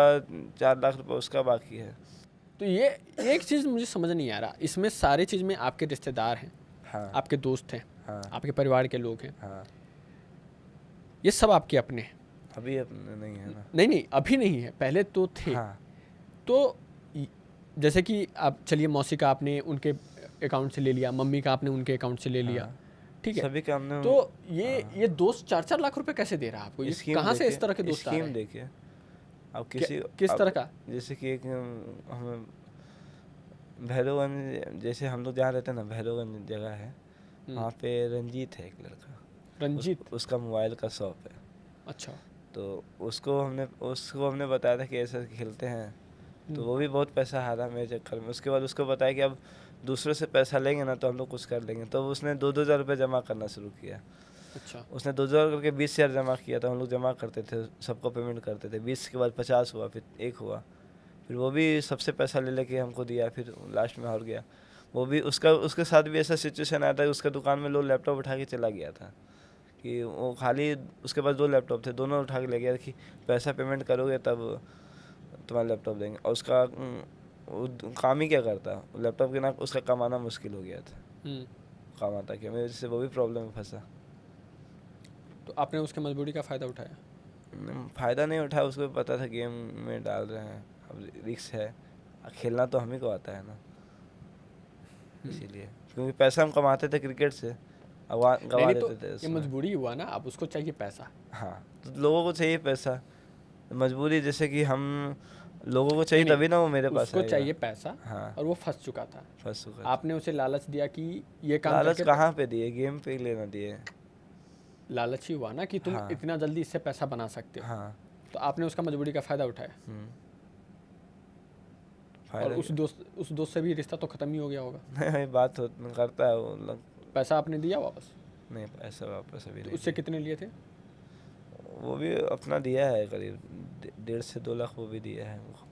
4 लाख रुपए उसका बाकी है। तो ये एक चीज़ मुझे समझ नहीं आ रहा, इसमें सारी चीज़ में आपके रिश्तेदार हैं, हाँ आपके दोस्त हैं, हाँ आपके परिवार के लोग हैं, हाँ। ये सब आपके अपने हैं? अभी अपने नहीं है ना। नहीं नहीं, अभी नहीं है, पहले तो थे। हाँ तो जैसे कि आप चलिए, मौसी का आपने उनके अकाउंट से ले लिया, मम्मी का आपने उनके अकाउंट से ले लिया, हाँ। ठीक है। सभी का हमने तो ये दोस्त 4-4 लाख रुपए कैसे दे रहा है आपको? ये स्कीम कहाँ से इस देके- तरह के दोस्त आ रहे स्कीम हैं? देखिए अब किसी किस अब तरह का? जैसे कि एक हमें भैरवगंज, जैसे हम लोग जहाँ रहते हैं ना, भैरवगंज जगह है, वहाँ पे रंजीत है एक लड़का, रंजीत? उसका मोबाइल का शॉप है। अच्छा। तो उसको हमने बताया था कि ऐसा खेलते हैं, तो वो भी बहुत पैसा हारा मेरे चक्कर में। उसके बाद उसको बताया कि अब दूसरों से पैसा लेंगे ना तो हम लोग कुछ कर लेंगे, तो उसने 2,000 रुपये जमा करना शुरू किया। अच्छा। उसने 2,000 करके 20,000 जमा किया था, हम लोग जमा करते थे, सबको पेमेंट करते थे। 20 के बाद 50 हुआ, फिर 1 हुआ, फिर वो भी सबसे पैसा ले लेके हमको दिया, फिर लास्ट में हार गया। वो भी उसके साथ भी ऐसा सिचुएशन आया था कि उसका दुकान में लोग लैपटॉप उठा के चला गया था, कि वो खाली उसके पास 2 लैपटॉप थे, दोनों उठा के ले गया कि पैसा पेमेंट करोगे तब तुम्हारा लैपटॉप देंगे। और उसका वो काम ही क्या करता, लैपटॉप के ना उसका कमाना मुश्किल हो गया था, कमाता क्या, मेरे से वो भी प्रॉब्लम में फंसा। तो आपने उसके मजबूरी का फ़ायदा उठाया? फ़ायदा नहीं उठाया, उसको भी पता था गेम में डाल रहे हैं, अब रिस्क है, खेलना तो हम ही को आता है ना, इसीलिए। क्योंकि पैसा हम कमाते थे क्रिकेट से, अब गवा नहीं, देते तो थे ये उसमें। मजबूरी हुआ ना, अब उसको चाहिए पैसा। हाँ, तो लोगों को चाहिए पैसा, मजबूरी जैसे कि हम लोगों को चाहिए नहीं, तभी ना वो मेरे पास उसको आएगा। चाहिए पैसा, हाँ, और वो फंस चुका था। फंस चुका था। आपने उसे लालच दिया कि ये काम लालच करके, कहाँ पे दिए, गेम पे ही लेना दिए। लालच ही हुआ ना कि तुम हाँ इतना जल्दी इससे पैसा बना सकते हो, हाँ। तो आपने उसका मजबूरी का फ़ायदा उठाया। और फायदा उस दोस्त से भी रिश्ता तो ख़त्म ही हो गया होगा। नहीं, बात करता है वो लोग। पैसा आपने दिया वापस? नहीं, पैसा वापस अभी तो नहीं उससे दिया। कितने लिए थे? वो भी अपना दिया है, करीब 1.5 से 2 लाख वो भी दिया है वो।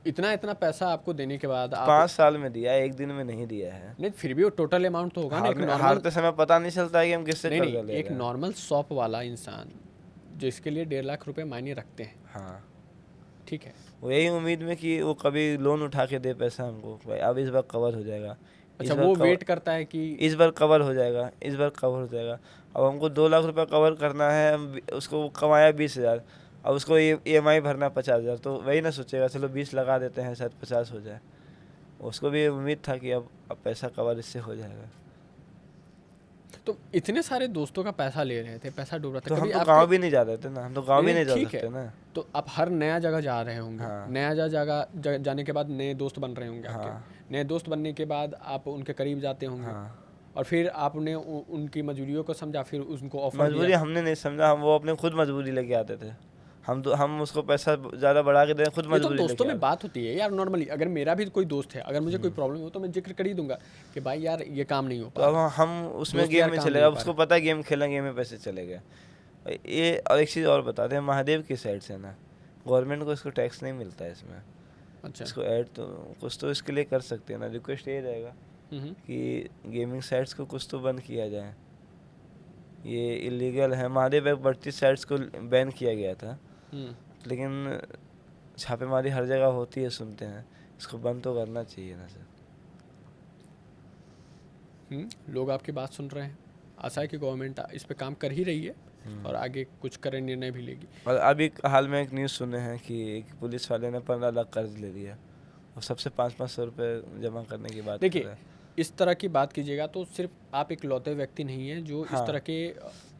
इतना पैसा आपको देने के बाद आप 5 साल में दिया है, 1 दिन में नहीं दिया है। नहीं, फिर भी वो टोटल अमाउंट तो होगा ना। एक नॉर्मल, हारते समय पता नहीं चलता है कि हम किससे नहीं कर्जा नहीं, ले एक रहे हैं। नॉर्मल शॉप वाला इंसान जिसके लिए 1.5 लाख रुपए मायने रखते हैं, हाँ, ठीक है, वो यही उम्मीद में कि वो कभी लोन उठा के दे पैसा हमको, भाई अब इस बार कवर हो जाएगा, अच्छा, वो वेट करता है कि इस बार कवर हो जाएगा, इस बार कवर हो जाएगा। अब हमको 2 लाख रुपए कवर करना है, उसको कमाया 20,000, अब उसको EMI भरना 50,000, तो वही ना सोचेगा चलो 20 लगा देते हैं, शायद 50 हो जाए। उसको भी उम्मीद था कि अब पैसा कवर इससे हो जाएगा। तो इतने सारे दोस्तों का पैसा ले रहे थे, पैसा डूब रहा तो था, हम कभी तो आपके गाँव भी नहीं जा रहे थे ना, हम तो गाँव भी नहीं जा ठीक सकते है, ना। तो आप हर नया जगह जा रहे होंगे, हाँ। नया जगह जाने के बाद नए दोस्त बन रहे होंगे हाँ। आपके, नए दोस्त बनने के बाद आप उनके करीब जाते होंगे, हाँ, और फिर आपने उनकी मजबूरियों को समझा, फिर उनको ऑफर मजबूरी दिया। हमने नहीं समझा, हम वो अपने खुद मजबूरी लेके आते थे। हम उसको पैसा ज़्यादा बढ़ा के दें, खुद ये तो मजबूरी दोस्तों लेके में आते। बात होती है यार, नॉर्मली अगर मेरा भी कोई दोस्त है, अगर मुझे कोई प्रॉब्लम हो तो मैं जिक्र कर ही दूंगा कि भाई यार ये काम नहीं हो तो पा अब रहा। हम उसमें दोस्त गेम यार में काम चले नहीं गए, हो अब पा उसको पता है गेम खेलेंगे, गेम में पैसे चले गए। ये और एक चीज़ और बताते हैं, महादेव की साइड से ना गवर्नमेंट को इसको टैक्स नहीं मिलता है इसमें। अच्छा। इसको ऐड तो कुछ तो इसके लिए कर सकते हैं ना, रिक्वेस्ट ये रहेगा कि गेमिंग साइट्स को कुछ तो बंद किया जाए, ये इलीगल है। महादेव एक 32 साइट्स को बैन किया गया था, लेकिन छापेमारी हर जगह होती है, सुनते हैं, इसको बंद तो करना चाहिए ना सर। लोग आपकी बात सुन रहे हैं, आशा है कि गवर्नमेंट इस पे काम कर ही रही है और आगे कुछ करे निर्णय भी लेगी। और अभी हाल में एक न्यूज़ सुने हैं कि एक पुलिस वाले ने 15 लाख कर्ज ले लिया और सबसे 500-500 रुपये जमा करने की बात कर देखिए, रहे हैं। इस तरह की बात कीजिएगा तो सिर्फ आप एक लौते व्यक्ति नहीं है जो इस हाँ। तरह के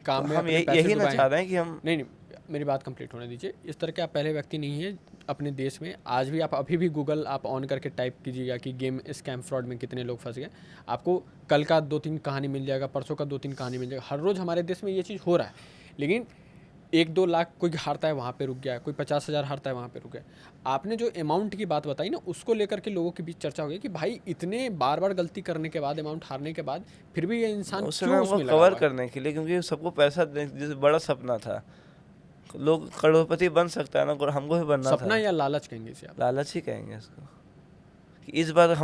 काम तो में हम अपने पैसे यही ना डुबाएं। चाह रहे हैं कि हम नहीं, मेरी बात कंप्लीट होने दीजिए। इस तरह के आप पहले व्यक्ति नहीं है अपने देश में। आज भी आप अभी भी गूगल आप ऑन करके टाइप कीजिएगा कि गेम स्कैम फ्रॉड में कितने लोग फंस गए, आपको कल का 2-3 कहानी मिल जाएगा, परसों का 2-3 कहानी मिल जाएगा। हर रोज़ हमारे देश में ये चीज़ हो रहा है, लेकिन 1-2 लाख कोई हारता है वहाँ पे रुक गया, कोई 50,000 हारता है वहाँ पे रुक गया। आपने जो अमाउंट की बात बताई ना, उसको लेकर के लोगों के बीच चर्चा हो गई कि भाई इतने बार बार गलती करने के बाद, अमाउंट हारने के बाद, फिर भी ये इंसान उस समय क्यों हमको उसमें लगा कवर हुआ है? करने के लिए, क्योंकि सबको पैसा जैसे बड़ा सपना था, लोग करोड़पति बन सकता है ना, हमको भी बनना सपना था। या लालच कहेंगे इसे आप? लालच ही कहेंगे इसको, कि इस बार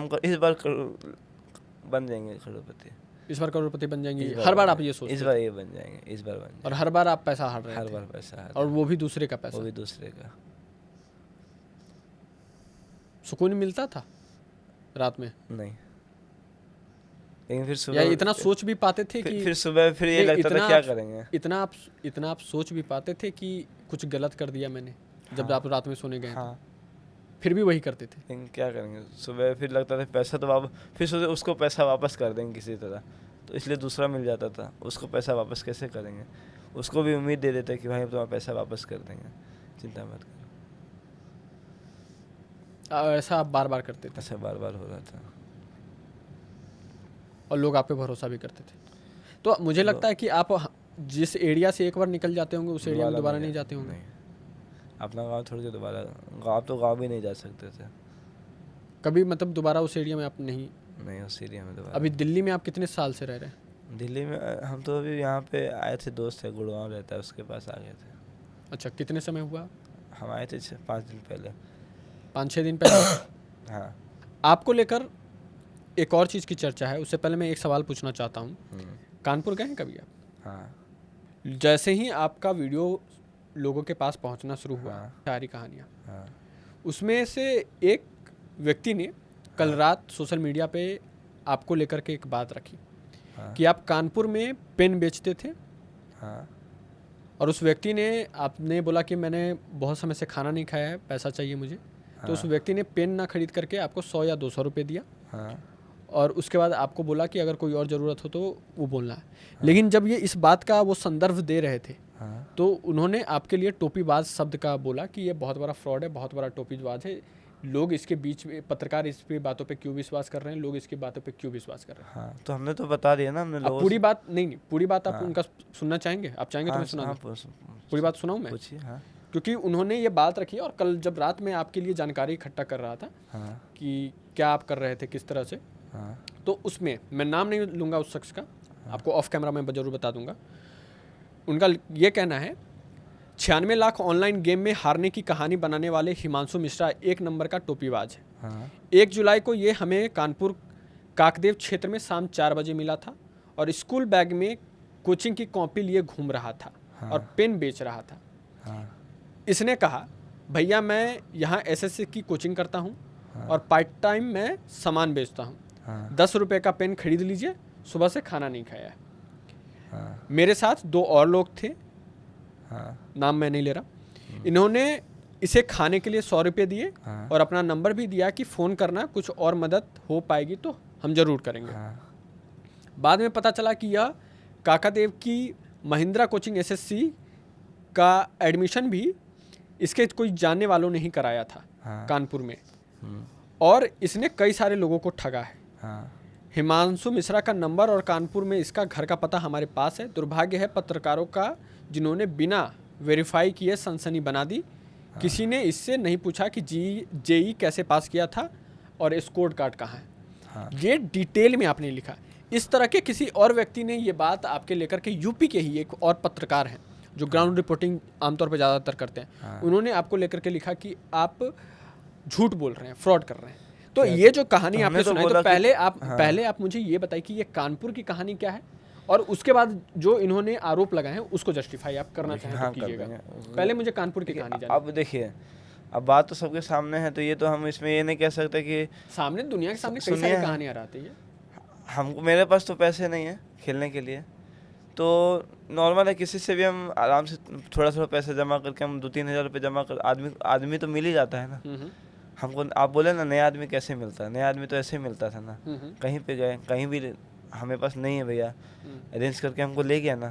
बन जाएंगे करोड़पति, इस बार करोड़पति बन जाएंगे, इस हर बार आप बन ये जाएंगे, सोचते इस थे? बार ये बन जाएंगे, इस बार बन और जाएंगे, हर बार आप पैसा हार रहे हर थे? बार पैसा हार और वो भी दूसरे का वो पैसा? भी दूसरे का। सुकून मिलता था रात में? नहीं, लेकिन फिर या सुबह इतना सोच भी पाते थे कि फिर सुबह फिर ये नहीं, लगता था क्या करेंगे। इतना आप सोच भी पाते थे कि कुछ गलत कर दिया मैंने, जब आप रात में सोने गए? हाँ, फिर भी वही करते थे? लेकिन क्या करेंगे, सुबह फिर लगता था पैसा तो वापस, फिर सोचे उसको पैसा वापस कर देंगे किसी तरह, तो इसलिए दूसरा मिल जाता था, उसको पैसा वापस कैसे करेंगे, उसको भी उम्मीद दे देते कि भाई तुम्हारा पैसा वापस कर देंगे, चिंता मत करो। ऐसा आप बार बार करते थे ऐसा बार बार हो रहा था। और लोग आप पे भरोसा भी करते थे? तो मुझे लगता है कि आप जिस एरिया से एक बार निकल जाते होंगे, उस एरिया में दोबारा नहीं जाते होंगे? नहीं, अपना गांव छोड़ के दोबारा, गांव भी नहीं जा सकते थे कभी, मतलब दोबारा उस एरिया में आप नहीं? नहीं, उस एरिया में दोबारा। अभी दिल्ली में आप कितने साल से रह रहे हैं? दिल्ली में हम तो अभी यहाँ पे आए थे, दोस्त है गुड़गांव रहता है, उसके पास आ गए थे। अच्छा, कितने समय हुआ? हम आए थे 5 दिन पहले। 5-6 दिन पहले? हाँ। आपको लेकर एक और चीज़ की चर्चा है, उससे पहले मैं एक सवाल पूछना चाहता हूँ। कानपुर गए हैं कभी आप? हाँ। जैसे ही आपका वीडियो लोगों के पास पहुँचना शुरू हुआ, हाँ। सारी कहानियाँ, हाँ। उसमें से एक व्यक्ति ने कल रात सोशल मीडिया पे आपको लेकर के एक बात रखी कि आप कानपुर में पेन बेचते थे। हाँ। और उस व्यक्ति ने, आपने बोला कि मैंने बहुत समय से खाना नहीं खाया है, पैसा चाहिए मुझे। तो उस व्यक्ति ने पेन ना खरीद करके आपको 100 या 200 रुपये दिया। हाँ। और उसके बाद आपको बोला कि अगर कोई और ज़रूरत हो तो वो बोलना है। लेकिन जब ये इस बात का वो संदर्भ दे रहे थे, तो उन्होंने आपके लिए टोपीबाज शब्द का बोला कि ये बहुत बड़ा फ्रॉड है, बहुत बड़ा टोपीबाज है, लोग इसके बीच में, पत्रकार इस पे बातों पे क्यों विश्वास कर रहे हैं, लोग इसकी बातों पे क्यों विश्वास कर रहे हैं? हाँ, तो हमने तो बता दिया ना, हमने लोगों पूरी बात नहीं, पूरी बात आप उनका सुनना चाहेंगे? आप चाहेंगे तो मैं सुना दूं? पूरी बात सुनाऊं मैं? पूछिए। हाँ। क्योंकि उन्होंने ये बात रखी, और कल जब रात में आपके लिए जानकारी इकट्ठा कर रहा था कि क्या आप कर रहे थे, किस तरह से, तो उसमें मैं नाम नहीं लूँगा उस शख्स का, आपको ऑफ कैमरा में जरूर बता दूंगा। उनका ये कहना है, 96 लाख ऑनलाइन गेम में हारने की कहानी बनाने वाले हिमांशु मिश्रा एक नंबर का टोपीबाज है। 1 जुलाई को ये हमें कानपुर काकदेव क्षेत्र में शाम 4 बजे मिला था और स्कूल बैग में कोचिंग की कॉपी लिए घूम रहा था और पेन बेच रहा था। इसने कहा, भैया मैं यहाँ एसएससी की कोचिंग करता हूँ और पार्ट टाइम मैं सामान बेचता हूँ, 10 रुपये का पेन खरीद लीजिए, सुबह से खाना नहीं खाया है। मेरे साथ 2 और लोग थे, नाम मैं नहीं ले रहा। इन्होंने इसे खाने के लिए 100 रुपये दिए और अपना नंबर भी दिया कि फ़ोन करना, कुछ और मदद हो पाएगी तो हम ज़रूर करेंगे। बाद में पता चला कि यह काकादेव की महिंद्रा कोचिंग एसएससी का एडमिशन भी इसके कोई जानने वालों ने ही कराया था कानपुर में, और इसने कई सारे लोगों को ठगा है। हिमांशु मिश्रा का नंबर और कानपुर में इसका घर का पता हमारे पास है। दुर्भाग्य है पत्रकारों का, जिन्होंने बिना वेरीफाई किए सनसनी बना दी। किसी ने इससे नहीं पूछा कि जेई कैसे पास किया था और स्कोर कार्ड कहाँ है। ये डिटेल में आपने लिखा। इस तरह के किसी और व्यक्ति ने ये बात आपके लेकर के, यूपी के ही एक और पत्रकार हैं जो ग्राउंड रिपोर्टिंग आमतौर पर ज़्यादातर करते हैं, उन्होंने आपको लेकर के लिखा कि आप झूठ बोल रहे हैं, फ्रॉड कर रहे हैं। तो ये जो कहानी आपने सुनाई, तो पहले आप मुझे ये बताइए कि ये कानपुर की कहानी क्या है, और उसके बाद जो इन्होंने आरोप लगाए हैं उसको जस्टिफाई आप करना चाहें तो कीजिएगा। पहले मुझे कानपुर की कहानी जानिए। अब देखिए, अब बात तो सबके सामने है, तो ये तो हम इसमें ये नहीं कह सकते कि सामने, दुनिया के सामने कई सारी कहानियाँ रहती है। हमको, मेरे पास तो पैसे नहीं है खेलने के लिए, तो नॉर्मल है, किसी से भी हम आराम से थोड़ा थोड़ा पैसा जमा करके हम 2-3 हज़ार रुपये जमा कर, आदमी तो मिल ही जाता है ना। हमको आप बोले ना नया आदमी कैसे मिलता है, नया आदमी तो ऐसे ही मिलता था ना, कहीं पे गए, कहीं भी हमें पास नहीं है भैया, अरेंज करके हमको ले गया ना।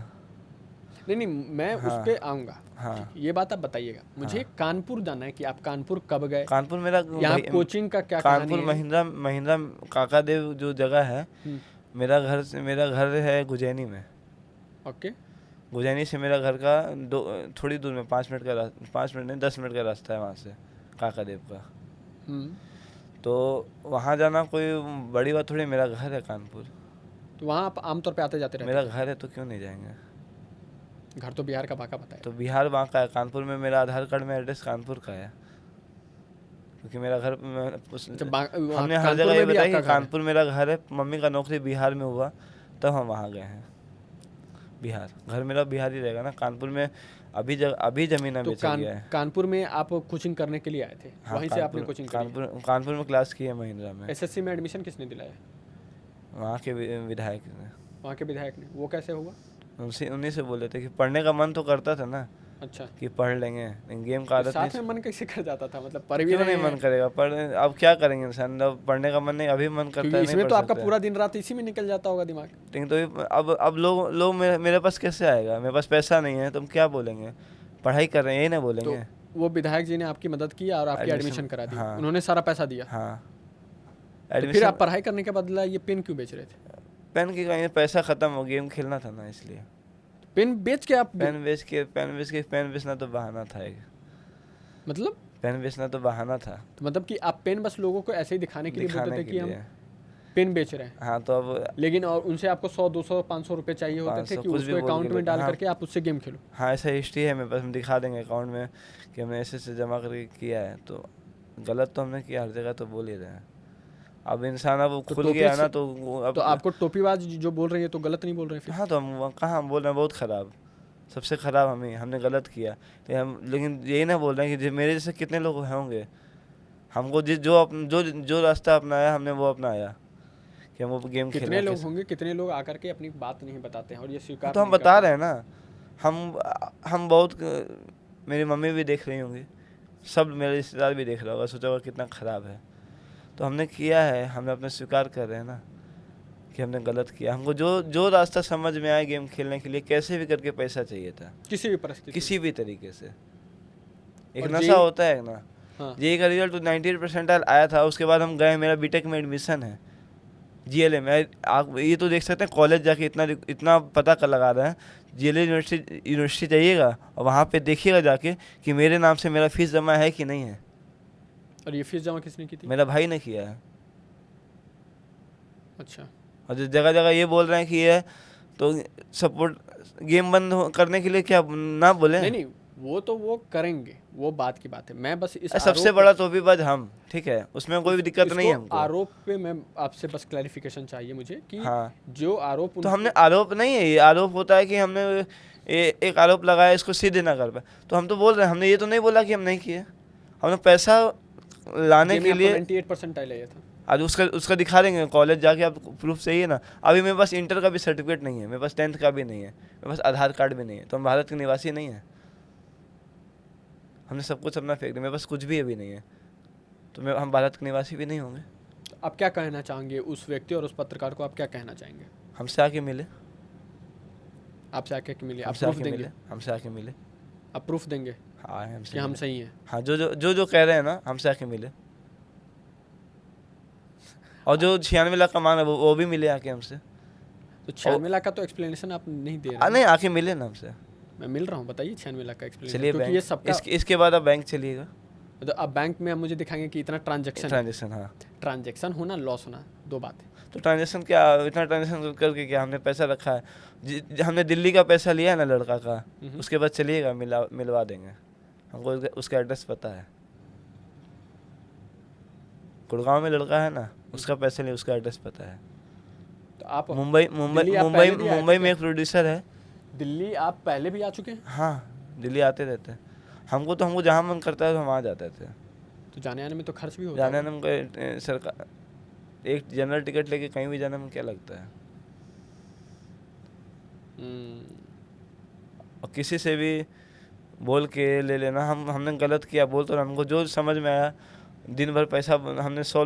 नहीं, मैं उस पर आऊँगा। ये बात आप बताइएगा मुझे। कानपुर जाना है कि आप कानपुर कब गए? कानपुर मेरा यहाँ कोचिंग का क्या? कानपुर महिंद्रा काकादेव जो जगह है, मेरा घर है गुजैनी में। ओके। गुजैनी से मेरा घर का थोड़ी दूर में 5 मिनट का 5 मिनट नहीं 10 मिनट का रास्ता है वहाँ से, काकादेव का। तो वहाँ जाना कोई बड़ी बात थोड़ी, मेरा घर है कानपुर। तो वहाँ आप आमतौर पे आते जाते रहते मेरा घर है तो क्यों नहीं जाएंगे? हैं? घर तो बिहार का बांका बताया। तो बिहार बांका है, कानपुर में मेरा आधार कार्ड में एड्रेस कानपुर का है, क्योंकि मेरा घर हमने हर जगह ये बताया कि कानपुर मेरा घर है। मम्मी का नौकरी बिहार में हुआ तब हम वहाँ गए हैं। बिहार घर मेरा बिहार ही रहेगा ना। कानपुर में अभी ज़मीन तो बेचा गया है। कानपुर में आप कोचिंग करने के लिए आए थे? हाँ, वहीं से आपने कोचिंग करी? कानपुर में क्लास की है महिंद्रा में। एसएससी में एडमिशन किसने दिलाया? वहाँ के विधायक ने। वहाँ के विधायक ने? वो कैसे हुआ? उन्हीं से बोले थे कि पढ़ने का मन तो करता था ना। अच्छा, कि पढ़ लेंगे, लेकिन गेम का आदत साथ में मन कैसे कर जाता था? मतलब पढ़ भी क्यों रहे नहीं हैं। मन करेगा? अब क्या करेंगे इंसान, अब पढ़ने का मन नहीं, अभी मन करता क्योंकि है इसमें नहीं तो पढ़ आपका सकते। पूरा दिन रात इसी में निकल जाता होगा दिमाग। लेकिन तो अब लोग मेरे पास कैसे आएगा? मेरे पास पैसा नहीं है, तुम क्या बोलेंगे? पढ़ाई कर रहे हैं यही ना बोलेंगे। तो वो विधायक जी ने आपकी मदद की और आपकी एडमिशन करा दी? हाँ। उन्होंने सारा पैसा दिया? हाँ। तो फिर आप पढ़ाई करने के बदला ये पेन क्यों बेच रहे थे? पेन की कहीं पैसा खत्म हो, गेम खेलना था ना, इसलिए पेन बेच के आप पेन बेचना तो बहाना था एक। मतलब पेन बेचना तो बहाना था। तो मतलब कि आप पेन बस लोगों को ऐसे ही दिखाने के लिए बोलते थे कि हम लिए। पेन बेच रहे हैं? हाँ, तो अब लेकिन और उनसे आपको 100 200 500 रुपए चाहिए होते थे कि कुछ भी उसको बोल अकाउंट के में डाल हाँ। करके आप उससे गेम खेलो? हाँ, ऐसा हिस्ट्री है मेरे पास, हम दिखा देंगे अकाउंट में कि हमने ऐसे जमा करके किया है। तो गलत तो हमने किया, हर जगह तो बोल ही रहे हैं। अब इंसान अब खुल गया है ना, तो अब तो आपको टोपीबाज जो बोल रही है तो गलत नहीं बोल रहे हैं फिर? हाँ, तो हम कहाँ हम बोल रहे हैं बहुत ख़राब, सबसे ख़राब हमने गलत किया। लेकिन यही ना बोल रहे हैं कि मेरे जैसे कितने लोग होंगे। हमको जो रास्ता अपनाया हमने वो अपनाया कि हम वो गेम खेलना। कितने लोग होंगे, कितने लोग आकर के अपनी बात नहीं बताते हैं और ये स्वीकार तो हम नहीं बता करते? रहे हैं ना। हम बहुत, मेरी मम्मी भी देख रही होंगी, सब मेरे रिश्तेदार भी देख रहा होगा, सोचा होगा कितना ख़राब है। तो हमने किया है, हमने अपने स्वीकार कर रहे हैं ना कि हमने गलत किया। हमको जो रास्ता समझ में आया गेम खेलने के लिए, कैसे भी करके पैसा चाहिए था, किसी भी परिस्थिति, किसी भी तरीके से। एक और नशा होता है ना। हाँ। जेईई का रिजल्ट तो 98% आया था। उसके बाद हम गए, मेरा बीटेक में एडमिशन है जीएलए में। आप ये तो देख सकते हैं, कॉलेज जाके इतना पता कर लगा रहे हैं। जीएलए यूनिवर्सिटी जाइएगा और वहाँ पे देखिएगा जाके कि मेरे नाम से मेरा फीस जमा है कि नहीं है। और ये फीस जमा किसने की थी? मेरा भाई ने किया है। अच्छा। और जो जगह जगह ये बोल रहे हैं कि ये तो सपोर्ट गेम बंद करने के लिए, क्या ना बोले? नहीं, वो तो वो करेंगे, वो बात की बात है। मैं बस इस सबसे बड़ा टोपीबाज हम, ठीक है, उसमें कोई भी दिक्कत नहीं है हमको। आरोप पे मैं आपसे बस क्लैरिफिकेशन चाहिए मुझे कि हाँ। जो आरोप तो हमने आरोप नहीं है, ये आरोप होता है कि हमने एक आरोप लगाया, इसको सिद्ध ना कर पाए। तो हम तो बोल रहे हैं, हमने ये तो नहीं बोला कि हम नहीं किए। हमने पैसा लाने के लिए 98% आया था। आज उसका दिखा देंगे कॉलेज जाके। आप प्रूफ चाहिए ना। अभी मेरे पास इंटर का भी सर्टिफिकेट नहीं है, मेरे पास 10th का भी नहीं है, मेरे पास आधार कार्ड भी नहीं है। तो हम भारत के निवासी नहीं है। हमने सब कुछ अपना फेंक दिया, मेरे पास कुछ भी अभी नहीं है। तो हम भारत के निवासी भी नहीं होंगे। तो आप क्या कहना चाहेंगे उस व्यक्ति और उस पत्रकार को? आप क्या कहना चाहेंगे? हमसे आके मिले, आपसे आके मिले, आप हमसे प्रूफ आके देंगे? मिले, हमसे आके मिले। आप प्रूफ देंगे हाँ, हमसे कि हम मिले। सही हैं? हाँ, जो कह रहे हैं ना, हमसे आके मिले। और जो 96 लाख का मांग है वो भी मिले आके हमसे। तो 96 लाख का तो एक्सप्लेनेशन आप नहीं दे रहे? नहीं, आके मिले ना हमसे। मैं मिल रहा हूँ, बताइए 96 लाख का एक्सप्लेनेशन। चलिए क्योंकि ये सबका इसके बाद आप बैंक चलिएगा। तो अब बैंक में आप मुझे दिखाएंगे कि इतना ट्रांजैक्शन हाँ। ट्रांजैक्शन होना, लॉस होना, दो बात है। तो ट्रांजेक्शन क्या, इतना ट्रांजेक्शन करके क्या हमने पैसा रखा है? हमने दिल्ली का पैसा लिया है ना लड़का का, उसके बाद चलिएगा, मिलवा देंगे। हमको उसका एड्रेस पता है। गुड़गांव में लड़का है ना, उसका पैसा लिया, उसका एड्रेस पता है। तो आप मुंबई में एक प्रोड्यूसर है। दिल्ली आप पहले भी आ चुके हैं? हाँ, दिल्ली आते रहते हैं। हमको जहाँ मन करता है तो हम आ जाते थे। तो जाने आने में तो खर्च भी होता जाने आने में सरकार एक जनरल टिकट लेके कहीं भी जाने में क्या लगता है? और किसी से भी बोल के ले लेना। हमने गलत किया बोल, तो हमको जो समझ में आया, दिन भर पैसा हमने 100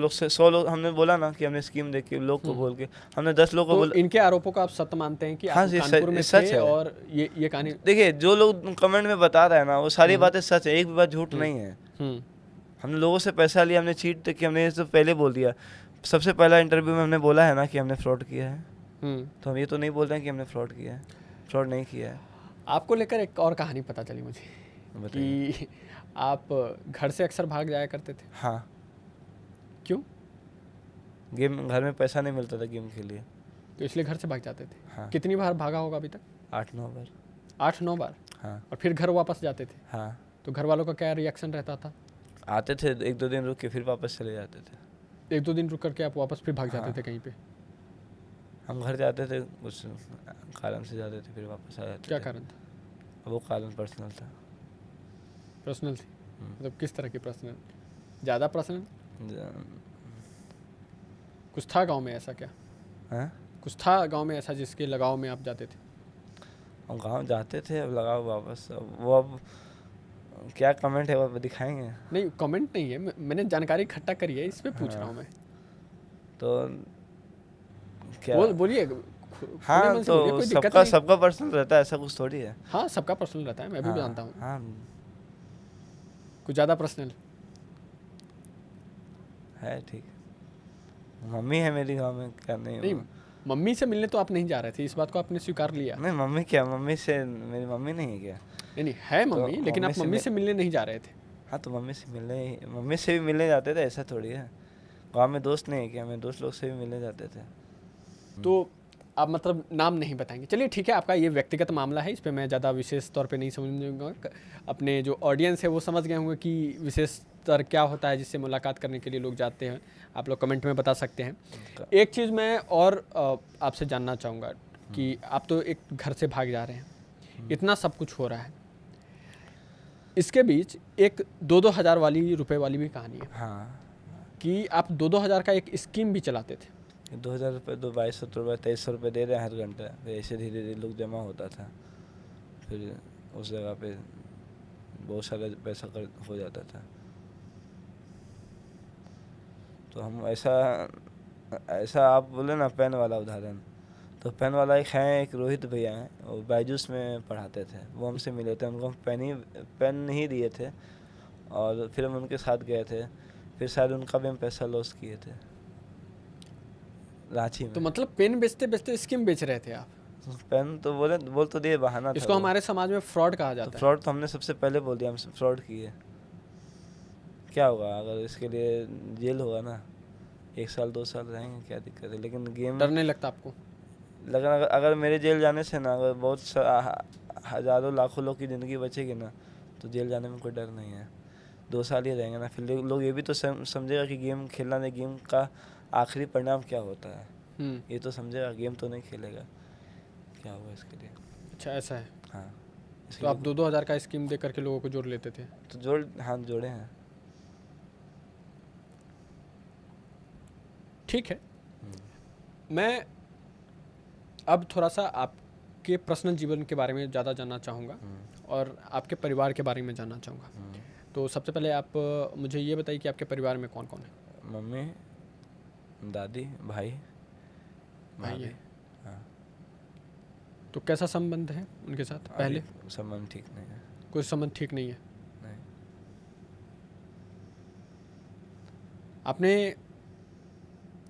लोग हमने बोला ना कि हमने स्कीम देखी, लोग को बोल के हमने 10 लोग को बोला। इनके आरोपों को आप सत्य मानते हैं कि हाँ, आप कानपुर में सच थे? है। और ये कहानी देखिए, जो लोग कमेंट में बता रहे हैं ना, वो सारी बातें सच है, एक भी बात झूठ नहीं है। हमने लोगों से पैसा लिया, हमने चीट की, हमने ये तो पहले बोल दिया। सबसे पहला इंटरव्यू में हमने बोला है ना कि हमने फ्रॉड किया है। तो हम ये तो नहीं बोल रहे हैं कि हमने फ्रॉड किया है, फ्रॉड नहीं किया है। आपको लेकर एक और कहानी पता चली मुझे बताइए। कि आप घर से अक्सर भाग जाया करते थे। हाँ, क्यों? गेम घर में पैसा नहीं मिलता था गेम के लिए। तो इसलिए घर से भाग जाते थे। हाँ, कितनी बार भागा होगा अभी तक? 8-9 बार। 8-9 बार। हाँ और फिर घर वापस जाते थे। हाँ, तो घर वालों का क्या रिएक्शन रहता था? आते थे 1-2 दिन रुक के फिर वापस चले जाते थे। 1-2 दिन रुक करके आप वापस फिर भाग जाते हाँ। थे कहीं पे? हम घर जाते थे, कुछ कारण से जाते थे, फिर वापस आ जाते क्या थे। कारण था? वो कारण पर्सनल था। पर्सनल थी? हम्म। मतलब किस तरह की पर्सनल? ज़्यादा पर्सनल? ज- कुछ था गांव में ऐसा क्या? हाँ, कुछ था गांव में ऐसा जिसके लगाव में आप जाते थे? हम गाँव जाते थे, अब लगाओ वापस। अब वो अब क्या कमेंट है वो दिखाएंगे। नहीं, कमेंट नहीं है, मैंने जानकारी इकट्ठा करी है, इस पे पूछ रहा हूँ मैं। तो क्या? बोलिए, हाँ, मन से बोलिए, तो कोई दिक्कत सबका नहीं। सबका पर्सनल रहता है, ऐसा कुछ थोड़ी है। हाँ, सबका पर्सनल रहता है, मैं भी हाँ, जानता हूँ। हाँ, कुछ ज़्यादा पर्सनल? है ठीक। मम्मी है मेरी गाँव में, क्या नहीं? नहीं, मम्मी से मिलने तो आप नहीं जा रहे थे, इस बात को आपने स्वीकार लिया। नहीं, मम्मी क्या, मम्मी से मेरी मम्मी नहीं है क्या? नहीं नहीं, है तो मम्मी, लेकिन आप मम्मी से मिलने नहीं जा रहे थे। हाँ, तो मम्मी से भी मिलने जाते थे, ऐसा थोड़ी है। गाँव में दोस्त नहीं है क्या? मैं दोस्त लोग से भी मिलने जाते थे। तो आप मतलब नाम नहीं बताएंगे, चलिए ठीक है, आपका ये व्यक्तिगत मामला है, इस पे मैं ज़्यादा विशेष तौर पे नहीं समझूंगा। अपने जो ऑडियंस है वो समझ गए होंगे कि विशेष तर क्या होता है जिससे मुलाकात करने के लिए लोग जाते हैं। आप लोग कमेंट में बता सकते हैं। एक चीज़ मैं और आपसे जानना चाहूँगा कि आप तो एक घर से भाग जा रहे हैं, इतना सब कुछ हो रहा है, इसके बीच एक 2-2 हज़ार वाली रुपए वाली भी कहानी है हाँ, कि आप 2-2 हज़ार का एक स्कीम भी चलाते थे। 2000 रुपये, 2200 रुपये, 2300 रुपये दे रहे हैं हर घंटे। फिर ऐसे धीरे धीरे लोग जमा होता था, फिर उस जगह पे बहुत सारा पैसा हो जाता था। तो हम ऐसा आप बोले ना पेन वाला उदाहरण, तो पेन वाला एक है, एक रोहित भैया हैं, वो बायजूस में पढ़ाते थे। वो हमसे मिले थे, उनको हम पेन ही दिए थे, और फिर हम उनके साथ गए थे। फिर शायद उनका भी हम पैसा लॉस किए थे रांची में। तो मतलब पेन बेचते बेचते स्कीम बेच रहे थे आप? पेन तो बोल तो दिए, बहाना था इसको वो। हमारे समाज में फ्रॉड कहा तो जाता है। फ्रॉड तो हमने सबसे पहले बोल दिया, हम फ्रॉड किए। क्या होगा अगर इसके लिए जेल होगा ना, 1 साल 2 साल रहेंगे, क्या दिक्कत है? लेकिन गेम डर नहीं लगता आपको? लेकिन अगर मेरे जेल जाने से ना, अगर बहुत हज़ारों लाखों लोग की ज़िंदगी बचेगी ना, तो जेल जाने में कोई डर नहीं है। 2 साल ही रहेंगे ना, फिर लोग ये भी तो समझेगा कि गेम खेलना नहीं, गेम का आखिरी परिणाम क्या होता है, ये तो समझेगा। गेम तो नहीं खेलेगा, क्या होगा इसके लिए? अच्छा, ऐसा है। हाँ, तो आप 2-2 हज़ार का स्कीम दे करके लोगों को जोड़ लेते थे? तो हाथ जोड़े हैं। ठीक है, मैं अब थोड़ा सा आपके पर्सनल जीवन के बारे में ज़्यादा जानना चाहूँगा और आपके परिवार के बारे में जानना चाहूँगा। तो सबसे पहले आप मुझे ये बताइए कि आपके परिवार में कौन कौन है? मम्मी, दादी, भाई है। हाँ। तो कैसा संबंध है उनके साथ पहले? संबंध ठीक नहीं है। कोई संबंध ठीक नहीं है? नहीं। आपने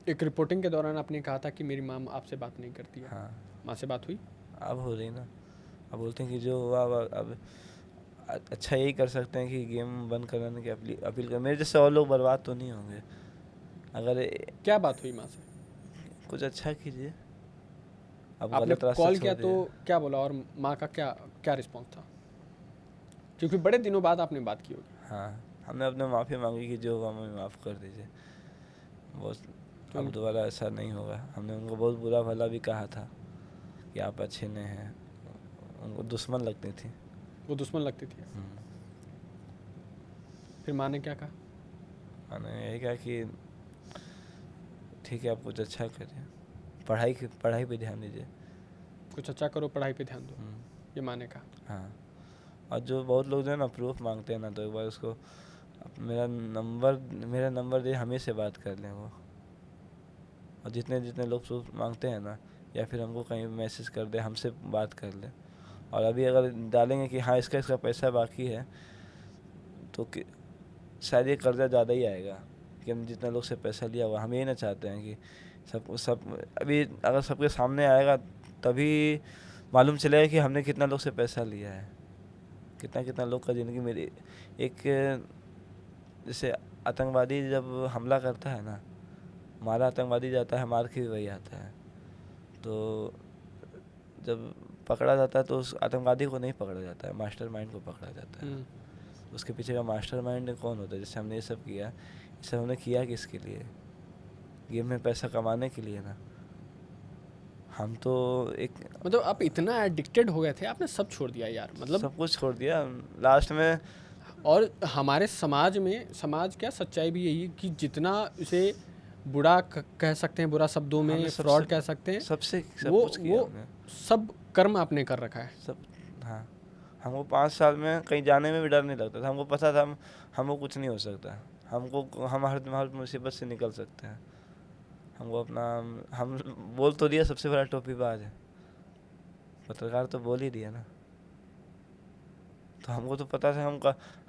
एक रिपोर्टिंग के दौरान आपने कहा था कि मेरी माँ आपसे बात नहीं करती है। हाँ, माँ से बात हुई? अब हो रही ना। अब बोलते हैं कि जो हुआ अब अच्छा यही कर सकते हैं कि गेम बंद कराने की अपील कर। मेरे जैसे और लोग बर्बाद तो नहीं होंगे। अगर क्या बात हुई माँ से? कुछ अच्छा कीजिए, अब आपने गलत रास्ता कॉल छोड़ किया दिए। तो क्या बोला और माँ का क्या क्या रिस्पॉन्स था? क्योंकि बड़े दिनों बाद आपने बात की होगी। हाँ, हमने अपने माफ़ी मांगी कि जो हुआ मुझे माफ़ कर दीजिए, बहुत अब दोबारा ऐसा नहीं होगा। हमने उनको बहुत बुरा भला भी कहा था कि आप अच्छे नहीं हैं, उनको दुश्मन लगती थी। वो दुश्मन लगती थी? फिर माँ ने क्या कहा? मैंने यही कहा कि ठीक है, आप कुछ अच्छा करिए, पढ़ाई पे ध्यान दीजिए। कुछ अच्छा करो, पढ़ाई पे ध्यान दो, ये माँ ने कहा। हाँ, और जो बहुत लोग जो है ना प्रूफ मांगते हैं ना, तो एक बार उसको मेरा नंबर दे, हमें से बात कर लें वो। और जितने लोग प्रूफ मांगते हैं ना, या फिर हमको कहीं मैसेज कर दे, हमसे बात कर ले। और अभी अगर डालेंगे कि हाँ इसका पैसा बाकी है, तो शायद ये कर्जा ज़्यादा ही आएगा कि हम जितने लोग से पैसा लिया हुआ। हम यही ना चाहते हैं कि सब अभी अगर सबके सामने आएगा तभी मालूम चलेगा कि हमने कितना लोग से पैसा लिया है, कितना कितना लोग का ज़िंदगी मेरी। एक जैसे आतंकवादी जब हमला करता है ना, हमारा आतंकवादी जाता है, मार के वही आता है। तो जब पकड़ा जाता है तो उस आतंकवादी को नहीं पकड़ा जाता है, मास्टरमाइंड को पकड़ा जाता है। उसके पीछे का मास्टरमाइंड कौन होता है? जैसे हमने ये सब किया, ये सब हमने किया किसके लिए? गेम में पैसा कमाने के लिए ना। हम तो एक मतलब आप इतना एडिक्टेड हो गए थे, आपने सब छोड़ दिया यार, मतलब सब कुछ छोड़ दिया लास्ट में। और हमारे समाज में, समाज क्या, सच्चाई भी यही है कि जितना उसे बुरा कह सकते हैं, बुरा शब्दों में हमने फ्रॉड कह सकते हैं, सबसे सब वो कुछ किया वो हमने। सब कर्म आपने कर रखा है। सब, हाँ। हमको 5 साल में कहीं जाने में भी डर नहीं लगता था। हमको पता था हमको कुछ नहीं हो सकता। हमको हम हर मुसीबत से निकल सकते हैं। हमको अपना, हम बोल तो दिया सबसे बड़ा टोपीबाज है, पत्रकार तो बोल ही दिया ना। तो हमको तो पता था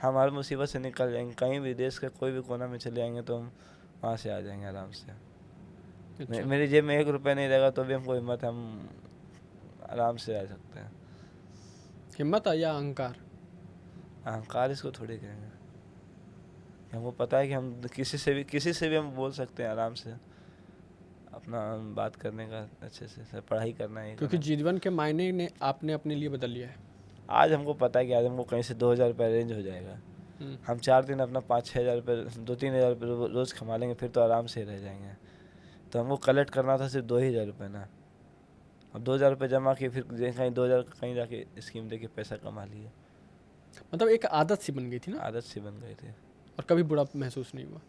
हम हर मुसीबत से निकल जाएंगे, कहीं भी देश के कोई भी कोना में चले जाएंगे तो हम वहाँ से आ जाएंगे आराम से। अच्छा। मेरी जेब में 1 रुपया नहीं रहेगा तो भी हमको हिम्मत है, हम आराम से आ सकते हैं। हिम्मत या अहंकार? अहंकार इसको थोड़ी कहेंगे। हमको पता है कि हम किसी से भी हम बोल सकते हैं आराम से, अपना बात करने का अच्छे से, पढ़ाई करना है। क्योंकि जीवन के मायने ने आपने अपने लिए बदल लिया है। आज हमको पता है कि आज हमको कहीं से 2,000 रुपये अरेंज हो जाएगा। हम 4 दिन अपना 5-6 हज़ार रुपये, 2-3 हज़ार रुपये रोज़ कमा लेंगे, फिर तो आराम से रह जाएंगे। तो हमको कलेक्ट करना था सिर्फ 2,000 रुपये ना, और 2,000 रुपये जमा किए, फिर कहीं 2,000 कहीं जाके स्कीम दे के पैसा कमा लिए। मतलब एक आदत सी बन गई थी ना, आदत सी बन गई थी। और कभी बुरा महसूस नहीं हुआ?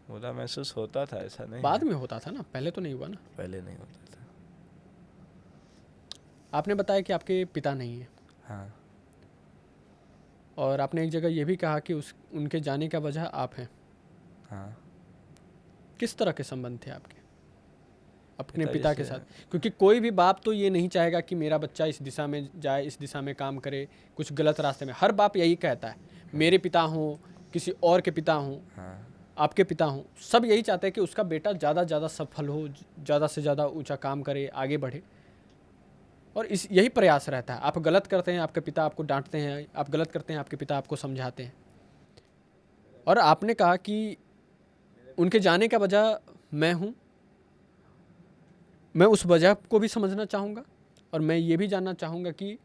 बुरा महसूस होता था, ऐसा नहीं बाद है। में होता था ना, पहले तो नहीं हुआ ना। पहले नहीं होता था। आपने बताया कि आपके पिता नहीं है, हाँ। और आपने एक जगह ये भी कहा कि उनके जाने का वजह आप हैं। हाँ। किस तरह के संबंध थे आपके अपने पिताजी पिता के से- साथ? क्योंकि कोई भी बाप तो ये नहीं चाहेगा कि मेरा बच्चा इस दिशा में जाए, इस दिशा में काम करे, कुछ गलत रास्ते में। हर बाप यही कहता है, मेरे पिता हों, किसी और के पिता हों, हाँ। आपके पिता हों, सब यही चाहते हैं कि उसका बेटा ज़्यादा ज़्यादा सफल हो, ज़्यादा से ज़्यादा ऊंचा काम करे, आगे बढ़े। और इस यही प्रयास रहता है। आप गलत करते हैं, आपके पिता आपको डांटते हैं, आप गलत करते हैं, आपके पिता आपको समझाते हैं। और आपने कहा कि उनके जाने का वजह मैं हूँ। मैं उस वजह को भी समझना चाहूँगा, और मैं ये भी जानना चाहूँगा कि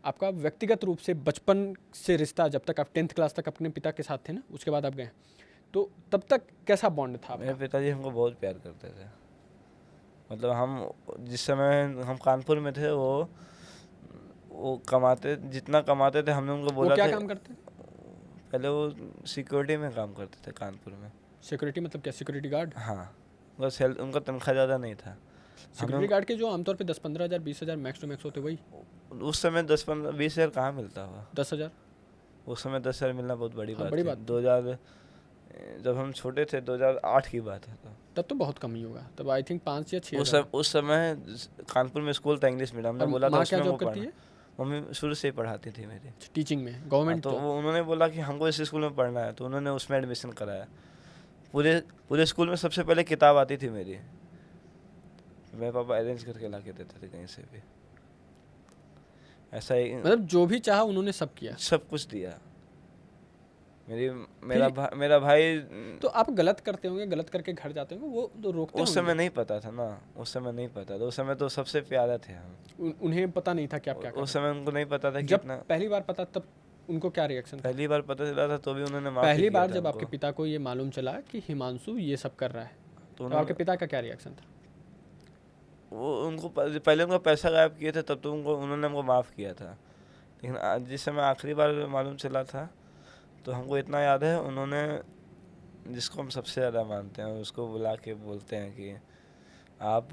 आपका व्यक्तिगत रूप से बचपन से रिश्ता, जब तक आप 10th क्लास तक अपने पिता के साथ थे ना, उसके बाद आप गए, तो तब तक कैसा बॉन्ड था मेरे आपका? पिताजी हमको बहुत प्यार करते थे। मतलब हम जिस समय हम कानपुर में थे, वो कमाते, जितना कमाते थे, हमने उनको वो बोला क्या था। काम करते? पहले वो सिक्योरिटी में काम करते थे कानपुर में। सिक्योरिटी मतलब क्या, सिक्योरिटी गार्ड? हाँ। उनका तनख्वाह ज़्यादा नहीं था। सिक्योरिटी गार्ड के जो आमतौर पे 10-15 हज़ार, 20 हज़ार मैक्स टू मैक्स होते, वही? उस समय 10-15-20 हज़ार कहाँ मिलता हुआ। 10 हज़ार? उस समय 10 हज़ार मिलना बहुत बड़ी हाँ, बात बड़ी थी। बात थी। 2000, जब हम छोटे थे, 2008 की बात है। तब तो बहुत कम ही होगा, तब आई थिंक 5 या 6 उस हज़ार। उस समय कानपुर में स्कूल था इंग्लिश मीडियम। हमने और बोला था माँ उसमें क्या जॉब हमको करती पढ़ना। है? मम्मी शुरू से ही पढ़ाती थी मेरी। टीचिंग में, हाँ, गवर्नमेंट तो तो? वो उन्होंने बोला कि हमको इस स्कूल में पढ़ना है, तो उन्होंने उसमें एडमिशन कराया। पूरे स्कूल में सबसे पहले किताब आती थी मेरी, मेरे पापा अरेंज करके ला के देते थे कहीं से भी। ऐसा ही मतलब जो भी चाहा उन्होंने सब किया। सब कुछ दिया। मेरा भाई तो आप गलत करते होंगे, गलत करके घर जाते होंगे, वो तो रोकते उस समय होंगे। नहीं पता था ना, उस समय नहीं पता था। उस समय तो सबसे प्यारे थे हम। उन्हें पता नहीं था कि आप क्या कर उस रहे समय उनको नहीं पता था हैं। कि जब इतना। पहली बार पता, तब उनको क्या रिएक्शन था? पहली बार पता चला था तो भी उन्होंने माफ पहली किया बार था जब हमको। आपके पिता को ये मालूम चला कि हिमांशु ये सब कर रहा है, तो तो आपके पिता का क्या रिएक्शन था? वो उनको पहले उनका पैसा गायब किए थे, तब तो उन्होंने हमको माफ़ किया था। लेकिन जिस समय आखिरी बार मालूम चला था, तो हमको इतना याद है, उन्होंने, जिसको हम सबसे ज़्यादा मानते हैं, उसको बुला के बोलते हैं कि आप,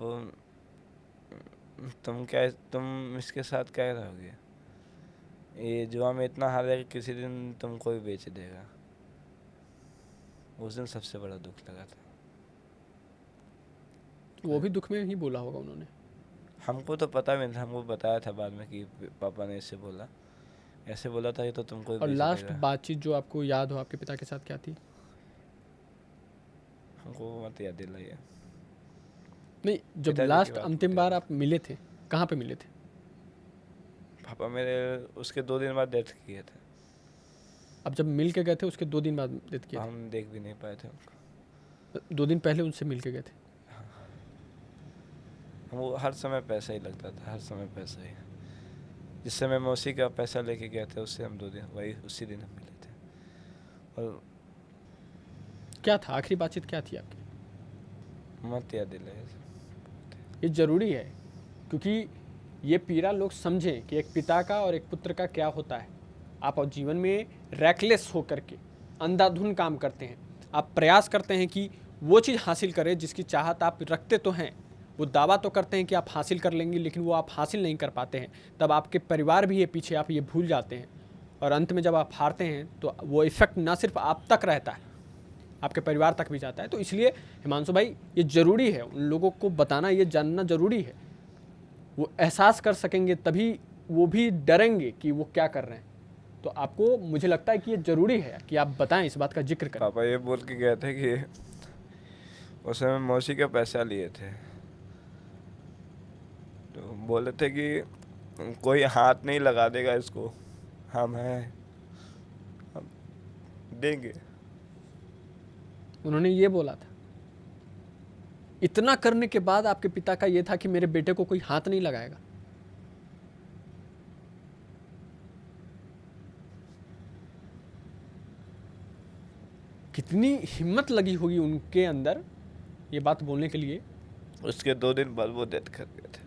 तुम इसके साथ क्या रहोगे, ये जुआ में इतना हारेगा कि किसी दिन तुमको भी बेच देगा। उस दिन सबसे बड़ा दुख लगा था। वो भी दुख में ही बोला होगा उन्होंने। हमको तो पता भी नहीं था, हमको बताया था बाद में कि पापा ने ऐसे बोला था कि तो तुमको ही और बेच लास्ट देगा। बातचीत जो आपको याद हो आपके पिता के साथ, क्या थी? हमको मत याद दिलाइए। नहीं, जब पिताजी की लास्ट बात अंतिम मत बार याद। आप मिले थे, कहाँ पे मिले थे? पापा मेरे उसके 2 दिन बाद डेथ किए थे। अब जब मिल के गए थे उसके 2 दिन बाद डेथ किया हम देख भी नहीं पाए थे उनको। 2 दिन पहले उनसे मिल के गए थे। वो हर समय पैसा ही लगता था, हर समय पैसा ही। जिस समय मौसी का पैसा लेके गए थे उससे हम 2 दिन वही उसी दिन हम मिले थे। और क्या था आखिरी बातचीत क्या थी आपकी? मत याद दिलाए। ये ज़रूरी है क्योंकि ये पीड़ा लोग समझें कि एक पिता का और एक पुत्र का क्या होता है। आप और जीवन में रैकलेस होकर के अंधाधुन काम करते हैं, आप प्रयास करते हैं कि वो चीज़ हासिल करें जिसकी चाहत आप रखते तो हैं, वो दावा तो करते हैं कि आप हासिल कर लेंगे, लेकिन वो आप हासिल नहीं कर पाते हैं। तब आपके परिवार भी ये पीछे, आप ये भूल जाते हैं और अंत में जब आप हारते हैं तो वो इफ़ेक्ट ना सिर्फ आप तक रहता है, आपके परिवार तक भी जाता है। तो इसलिए हिमांशु भाई ये ज़रूरी है, उन लोगों को बताना, ये जानना ज़रूरी है। वो एहसास कर सकेंगे तभी वो भी डरेंगे कि वो क्या कर रहे हैं। तो आपको, मुझे लगता है कि ये ज़रूरी है कि आप बताएं, इस बात का जिक्र करें। पापा ये बोल के गए थे कि उस समय मौसी का पैसा लिए थे, तो बोले थे कि कोई हाथ नहीं लगा देगा इसको, हम हैं, हम देंगे। उन्होंने ये बोला था। इतना करने के बाद आपके पिता का ये था कि मेरे बेटे को कोई हाथ नहीं लगाएगा। कितनी हिम्मत लगी होगी उनके अंदर ये बात बोलने के लिए। उसके 2 दिन बाद वो डेथ कर गए थे।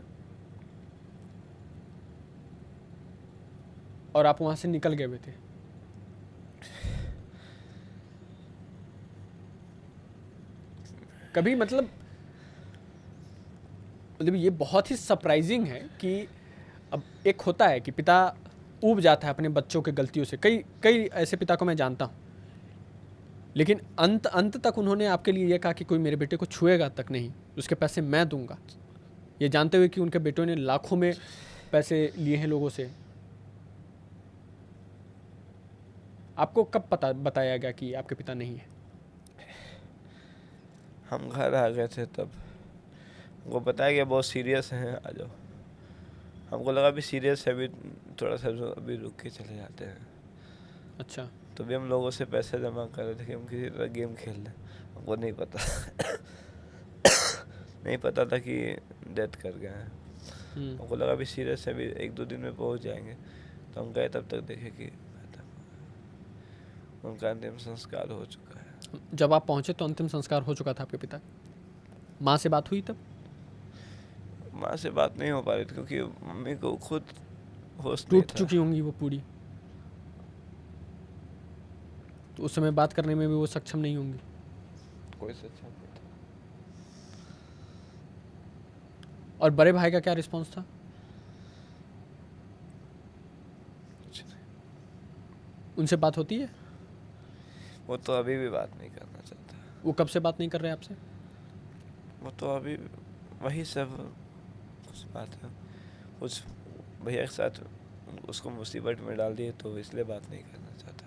और आप वहां से निकल गए हुए थे। कभी मतलब ये बहुत ही सरप्राइजिंग है कि अब एक होता है कि पिता ऊब जाता है अपने बच्चों के गलतियों से। कई ऐसे पिता को मैं जानता हूँ, लेकिन अंत तक उन्होंने आपके लिए ये कहा कि कोई मेरे बेटे को छुएगा तक नहीं, उसके पैसे मैं दूंगा, ये जानते हुए कि उनके बेटों ने लाखों में पैसे लिए हैं लोगों से। आपको कब पता बताया गया कि आपके पिता नहीं है? हम घर आ गए थे तब वो बताया गया बहुत सीरियस हैं, आ जाओ। हमको लगा भी सीरियस है, अभी थोड़ा सा अभी रुक के चले जाते हैं। अच्छा। तो भी हम लोगों से पैसे जमा कर रहे थे कि हम किसी तरह गेम खेल लें। हमको नहीं पता नहीं पता था कि डेथ कर गए हैं। हमको लगा भी सीरियस है, अभी 1-2 दिन में पहुंच जाएंगे। तो हम गए, तब तक देखे कि उनका अंतिम संस्कार हो चुका है। जब आप पहुंचे तो अंतिम संस्कार हो चुका था आपके पिता? माँ से बात हुई तब? माँ से बात नहीं हो पा रही थी क्योंकि मम्मी को खुद होश नहीं टूट था। चुकी होंगी वो पूरी, तो उस समय बात करने में भी वो सक्षम नहीं होंगी। कोई सच्चा नहीं था। और बड़े भाई का क्या रिस्पांस था? कुछ नहीं। उनसे बात होती है? वो तो अभी भी बात नहीं करना चाहता। वो कब से बात नहीं कर रहे आपसे? वो तो अभी वही सब कुछ बात है, कुछ भैया के साथ उसको मुसीबत में डाल दिए तो इसलिए बात नहीं करना चाहता।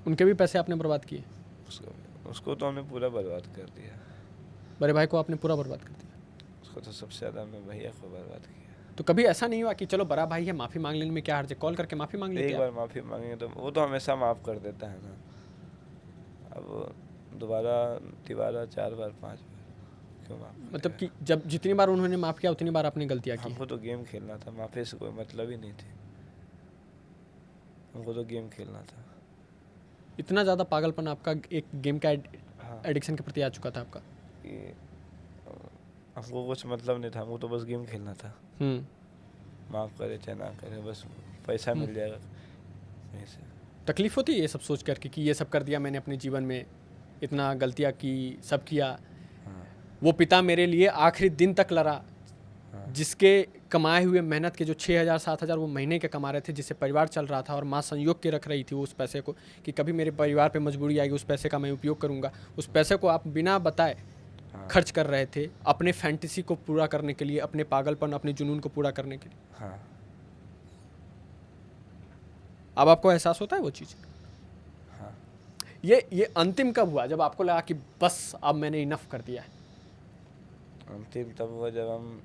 उनके भी पैसे आपने बर्बाद किए? उसको तो हमने पूरा बर्बाद कर दिया। बड़े भाई को आपने पूरा बर्बाद कर दिया? उसको तो सबसे ज़्यादा हमने भैया को बर्बाद किया। तो कभी ऐसा नहीं हुआ कि चलो बड़ा भाई है, माफ़ी मांग लेने में क्या हर्ज है, कॉल करके माफ़ी मांग लेते? एक बार माफ़ी मांगेंगे तो वो तो हमेशा माफ़ कर देता है ना। अब दोबारा 4 बार 5 बार क्यों माफ़? मतलब कि जब जितनी बार उन्होंने माफ़ किया उतनी बार आपने गलतियाँ की? हमको तो गेम खेलना था, माफ़ी से कोई मतलब ही नहीं थी। हमको तो गेम खेलना था। इतना ज़्यादा पागलपन आपका एक गेम का हाँ, एडिक्शन के प्रति आ चुका था आपका? कि हमको कुछ मतलब नहीं था, हमको तो बस गेम खेलना था। माफ़ करे चाहे ना करे, बस पैसा मिल जाएगा कहीं से। तकलीफ होती है ये सब सोच करके कि ये सब कर दिया मैंने अपने जीवन में, इतना गलतियाँ की, सब किया। हाँ, वो पिता मेरे लिए आखिरी दिन तक लड़ा, हाँ, जिसके कमाए हुए मेहनत के जो 6,000-7,000 वो महीने के कमा रहे थे, जिससे परिवार चल रहा था, और माँ संयोग के रख रही थी उस पैसे को कि कभी मेरे परिवार पे मजबूरी आएगी, उस पैसे का मैं उपयोग करूँगा। उस पैसे को आप बिना बताए हाँ, खर्च कर रहे थे अपने फैंटेसी को पूरा करने के लिए, अपने पागलपन, अपने जुनून को पूरा करने के लिए। हाँ, अब आपको एहसास होता है वो चीज़? हाँ। ये अंतिम कब हुआ जब आपको लगा कि बस अब मैंने इनफ कर दिया है? अंतिम तब हुआ जब हम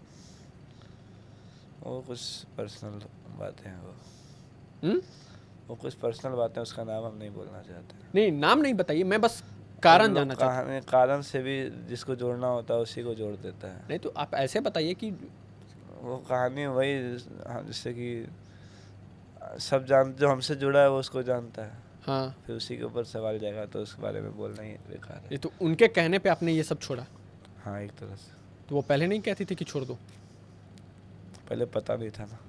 वो कुछ पर्सनल बातें हैं हम्म? वो कुछ पर्सनल बातें, उसका नाम हम नहीं बोलना चाहते। नहीं, नाम नहीं बताइए, मैं बस कारण लोग जानना चाहता हूँ। कारण से भी जिसको जोड़ना होता है उसी को जोड़ देता है। नहीं तो आप ऐसे बताइए कि वो कहानी वही, जिससे कि सब जो हमसे जुड़ा है वो उसको जानता है, हाँ, फिर उसी के ऊपर सवाल जाएगा तो उसके बारे में बोलना ही बेकार है। ये तो उनके कहने पे आपने ये सब छोड़ा, हाँ, एक तरह से। तो वो पहले नहीं कहती थी कि छोड़ दो? पहले पता नहीं था ना।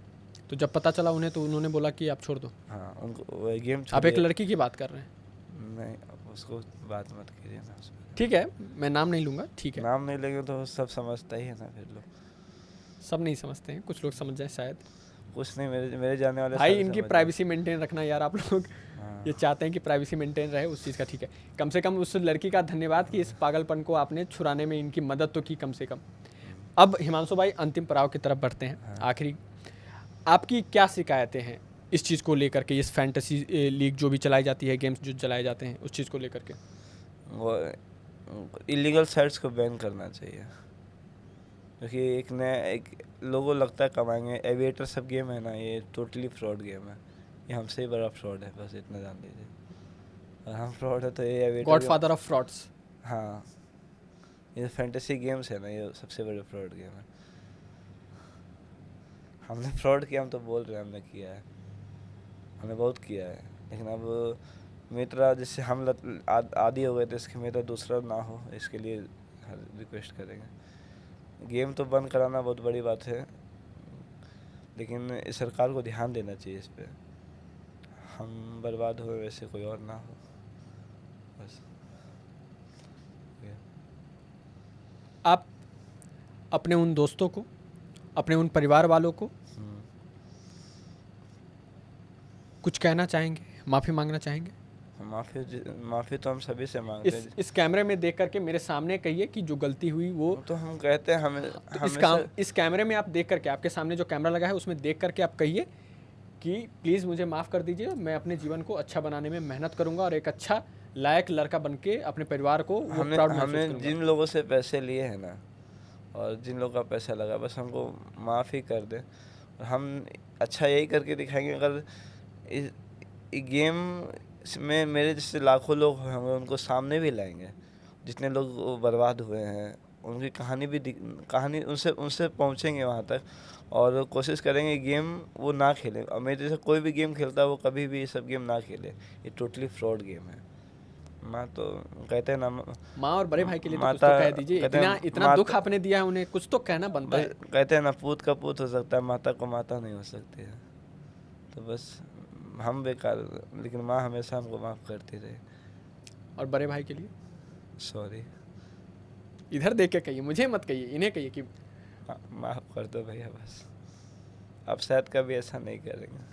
तो जब पता चला उन्हें तो उन्होंने बोला कि आप छोड़ दो। हाँ, उनको वो गेम आप एक लड़की की बात कर रहे हैं? नहीं, अब उसको बात मत कीजिए ना उस पर। ठीक है, मैं नाम नहीं लूँगा, ठीक है। नाम नहीं लेंगे तो सब समझता ही है ना फिर लोग। सब नहीं समझते हैं, कुछ लोग समझ जाए शायद। कुछ नहीं, मेरे जाने वाले भाई सारे इनकी समझ प्राइवेसी मेंटेन रखना यार, आप लोग हाँ। ये चाहते हैं कि प्राइवेसी मेंटेन रहे, उस चीज़ का ठीक है। कम से कम उस लड़की का धन्यवाद कि इस पागलपन को आपने छुड़ाने में इनकी मदद तो की कम से कम। अब हिमांशु भाई अंतिम पड़ाव की तरफ बढ़ते हैं। हाँ। आखिरी आपकी क्या शिकायतें हैं इस चीज़ को लेकर के, इस फैंटेसी लीग जो भी चलाई जाती है, गेम्स जो चलाए जाते हैं, उस चीज़ को लेकर के? वो इलीगल साइट्स को बैन करना चाहिए, क्योंकि एक लोगों लगता है कमाएंगे। एविएटर सब गेम है ना, ये टोटली फ्रॉड गेम है, ये हमसे ही बड़ा फ्रॉड है, बस इतना जान लीजिए। और हम फ्रॉड है तो ये एविएटर गॉडफादर ऑफ फ्रॉड्स। हाँ, ये फैंटेसी गेम्स है ना, ये सबसे बड़े फ्रॉड गेम है। हमने फ्रॉड किया, हम तो बोल रहे हैं हमने किया है, हमने बहुत किया है, लेकिन अब मेरा जिससे हम आदी हो गए थे, इसके मेरा दूसरा ना हो, इसके लिए रिक्वेस्ट करेंगे। गेम तो बंद कराना बहुत बड़ी बात है, लेकिन सरकार को ध्यान देना चाहिए इस पे। हम बर्बाद हुए वैसे कोई और ना हो, बस। आप अपने उन दोस्तों को, अपने उन परिवार वालों को कुछ कहना चाहेंगे, माफ़ी मांगना चाहेंगे? माफ़ी तो हम सभी से मांगते हैं। इस कैमरे में देख करके मेरे सामने कहिए कि जो गलती हुई वो तो हम कहते हैं हमें तो इस कैमरे में आप देख करके, आपके सामने जो कैमरा लगा है उसमें देख करके आप कहिए कि प्लीज़ मुझे माफ़ कर दीजिए, मैं अपने जीवन को अच्छा बनाने में मेहनत करूंगा और एक अच्छा लायक लड़का बन के अपने परिवार को प्राउड महसूस हमने करूंगा। जिन लोगों से पैसे लिए हैं ना, और जिन लोगों का पैसा लगा, बस हमको माफ़ ही कर दें। हम अच्छा यही करके दिखाएंगे, अगर इस गेम में मेरे जैसे लाखों लोग होंगे उनको सामने भी लाएंगे, जितने लोग बर्बाद हुए हैं उनकी कहानी उनसे पहुंचेंगे वहां तक, और कोशिश करेंगे गेम वो ना खेलें। और मेरे जैसे कोई भी गेम खेलता है वो कभी भी ये सब गेम ना खेले, ये टोटली फ्रॉड गेम है। माँ तो कहते हैं ना, माँ और बड़े भाई के लिए तो कुछ तो कह दीजिए, इतना दुख आपने दिया है उन्हें, कुछ तो कहना बनता है। कहते हैं ना, पूत का पूत हो सकता है, माता को माता नहीं हो सकती है। तो बस हम बेकार, लेकिन माँ हमेशा हमको माफ़ करती रही। और बड़े भाई के लिए सॉरी। इधर देख के कहिए, मुझे मत कहिए, इन्हें कहिए कि माफ़ कर दो भैया, बस अब शायद कभी ऐसा नहीं करेंगे।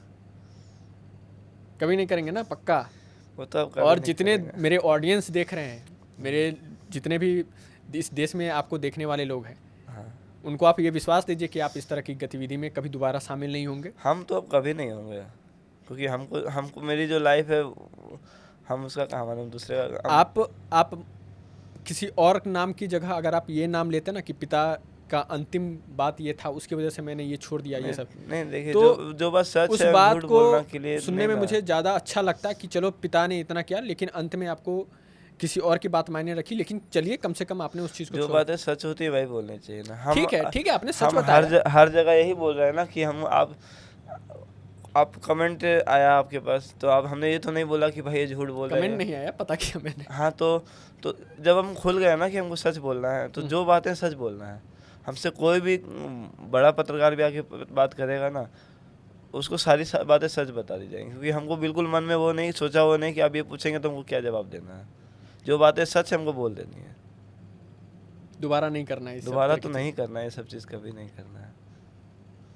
कभी नहीं करेंगे ना, पक्का? वो तो अब और जितने मेरे ऑडियंस देख रहे हैं, मेरे जितने भी इस देश में आपको देखने वाले लोग हैं, हाँ, उनको आप ये विश्वास दीजिए कि आप इस तरह की गतिविधि में कभी दोबारा शामिल नहीं होंगे। हम तो अब कभी नहीं होंगे, क्योंकि हमको मेरी जो लाइफ है हम उसका कहाँ मालूम दूसरे का। आप किसी और नाम की जगह अगर आप ये नाम लेते ना कि पिता का अंतिम बात ये था, उसकी वजह से मैंने ये छोड़ दिया, ये सब नहीं, देखिए, तो जो बात सच उस है, बात झूठ बोलने के लिए को सुनने में मुझे ज़्यादा अच्छा लगता है कि चलो पिता ने इतना किया, लेकिन अंत में आपको किसी और की बात मायने रखी। लेकिन चलिए, कम से कम आपने उस चीज़ को जो बातें सच होती है वही बोलनी चाहिए ना। ठीक है, आपने सच हम बताया। हर जगह यही बोल रहे हैं ना कि हम आप कमेंट आया आपके पास, तो आप हमने ये तो नहीं बोला कि भाई ये झूठ बोल रहे हैं। कमेंट नहीं आया, पता किया मैंने। हाँ, तो जब हम खुल गए ना कि हमको सच बोलना है, तो जो बातें सच बोलना है। हमसे कोई भी बड़ा पत्रकार भी आके बात करेगा ना, उसको सारी बातें सच बता दी जाएंगी, क्योंकि हमको बिल्कुल मन में वो नहीं सोचा, वो नहीं कि आप ये पूछेंगे तो हमको क्या जवाब देना है। जो बातें सच है हमको बोल देनी है, दोबारा नहीं करना है। दोबारा तो नहीं करना है, ये सब चीज़ कभी नहीं करना है।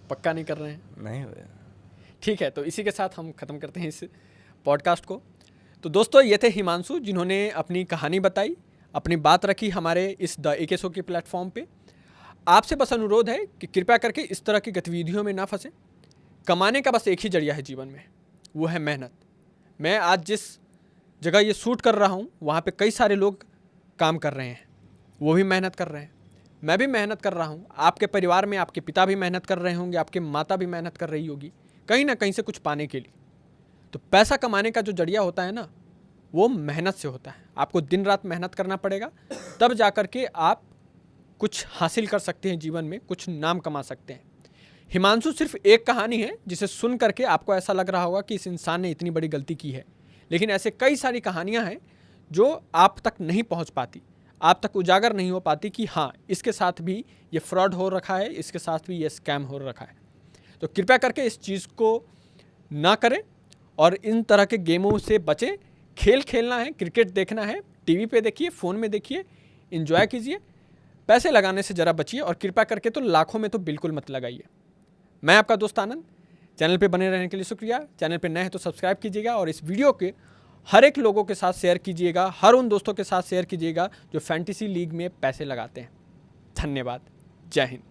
पक्का नहीं कर रहे हैं? नहीं भैया। ठीक है, तो इसी के साथ हम ख़त्म करते हैं इस पॉडकास्ट को। तो दोस्तों, ये थे हिमांशु, जिन्होंने अपनी कहानी बताई, अपनी बात रखी हमारे इस द एके शो के प्लेटफॉर्म पे। आपसे बस अनुरोध है कि कृपया करके इस तरह की गतिविधियों में ना फंसें। कमाने का बस एक ही जरिया है जीवन में, वो है मेहनत। मैं आज जिस जगह ये शूट कर रहा हूँ, वहाँ पे कई सारे लोग काम कर रहे हैं, वो भी मेहनत कर रहे हैं। मैं भी मेहनत कर रहा हूँ, आपके परिवार में आपके पिता भी मेहनत कर रहे होंगे, आपके माता भी मेहनत कर रही होगी कहीं ना कहीं से कुछ पाने के लिए। तो पैसा कमाने का जो जरिया होता है ना, वो मेहनत से होता है। आपको दिन रात मेहनत करना पड़ेगा, तब जा कर के आप कुछ हासिल कर सकते हैं जीवन में, कुछ नाम कमा सकते हैं। हिमांशु सिर्फ एक कहानी है जिसे सुन करके आपको ऐसा लग रहा होगा कि इस इंसान ने इतनी बड़ी गलती की है, लेकिन ऐसे कई सारी कहानियां हैं जो आप तक नहीं पहुंच पाती, आप तक उजागर नहीं हो पाती कि हाँ, इसके साथ भी ये फ्रॉड हो रखा है, इसके साथ भी ये स्कैम हो रखा है। तो कृपया करके इस चीज़ को ना करें और इन तरह के गेमों से बचें। खेल खेलना है, क्रिकेट देखना है, टीवी पे देखिए, फ़ोन में देखिए, एंजॉय कीजिए। पैसे लगाने से ज़रा बचिए और कृपया करके तो लाखों में तो बिल्कुल मत लगाइए। मैं आपका दोस्त आनंद, चैनल पे बने रहने के लिए शुक्रिया। चैनल पे नए हैं तो सब्सक्राइब कीजिएगा और इस वीडियो के हर एक लोगों के साथ शेयर कीजिएगा, हर उन दोस्तों के साथ शेयर कीजिएगा जो फैंटेसी लीग में पैसे लगाते हैं। धन्यवाद। जय हिंद।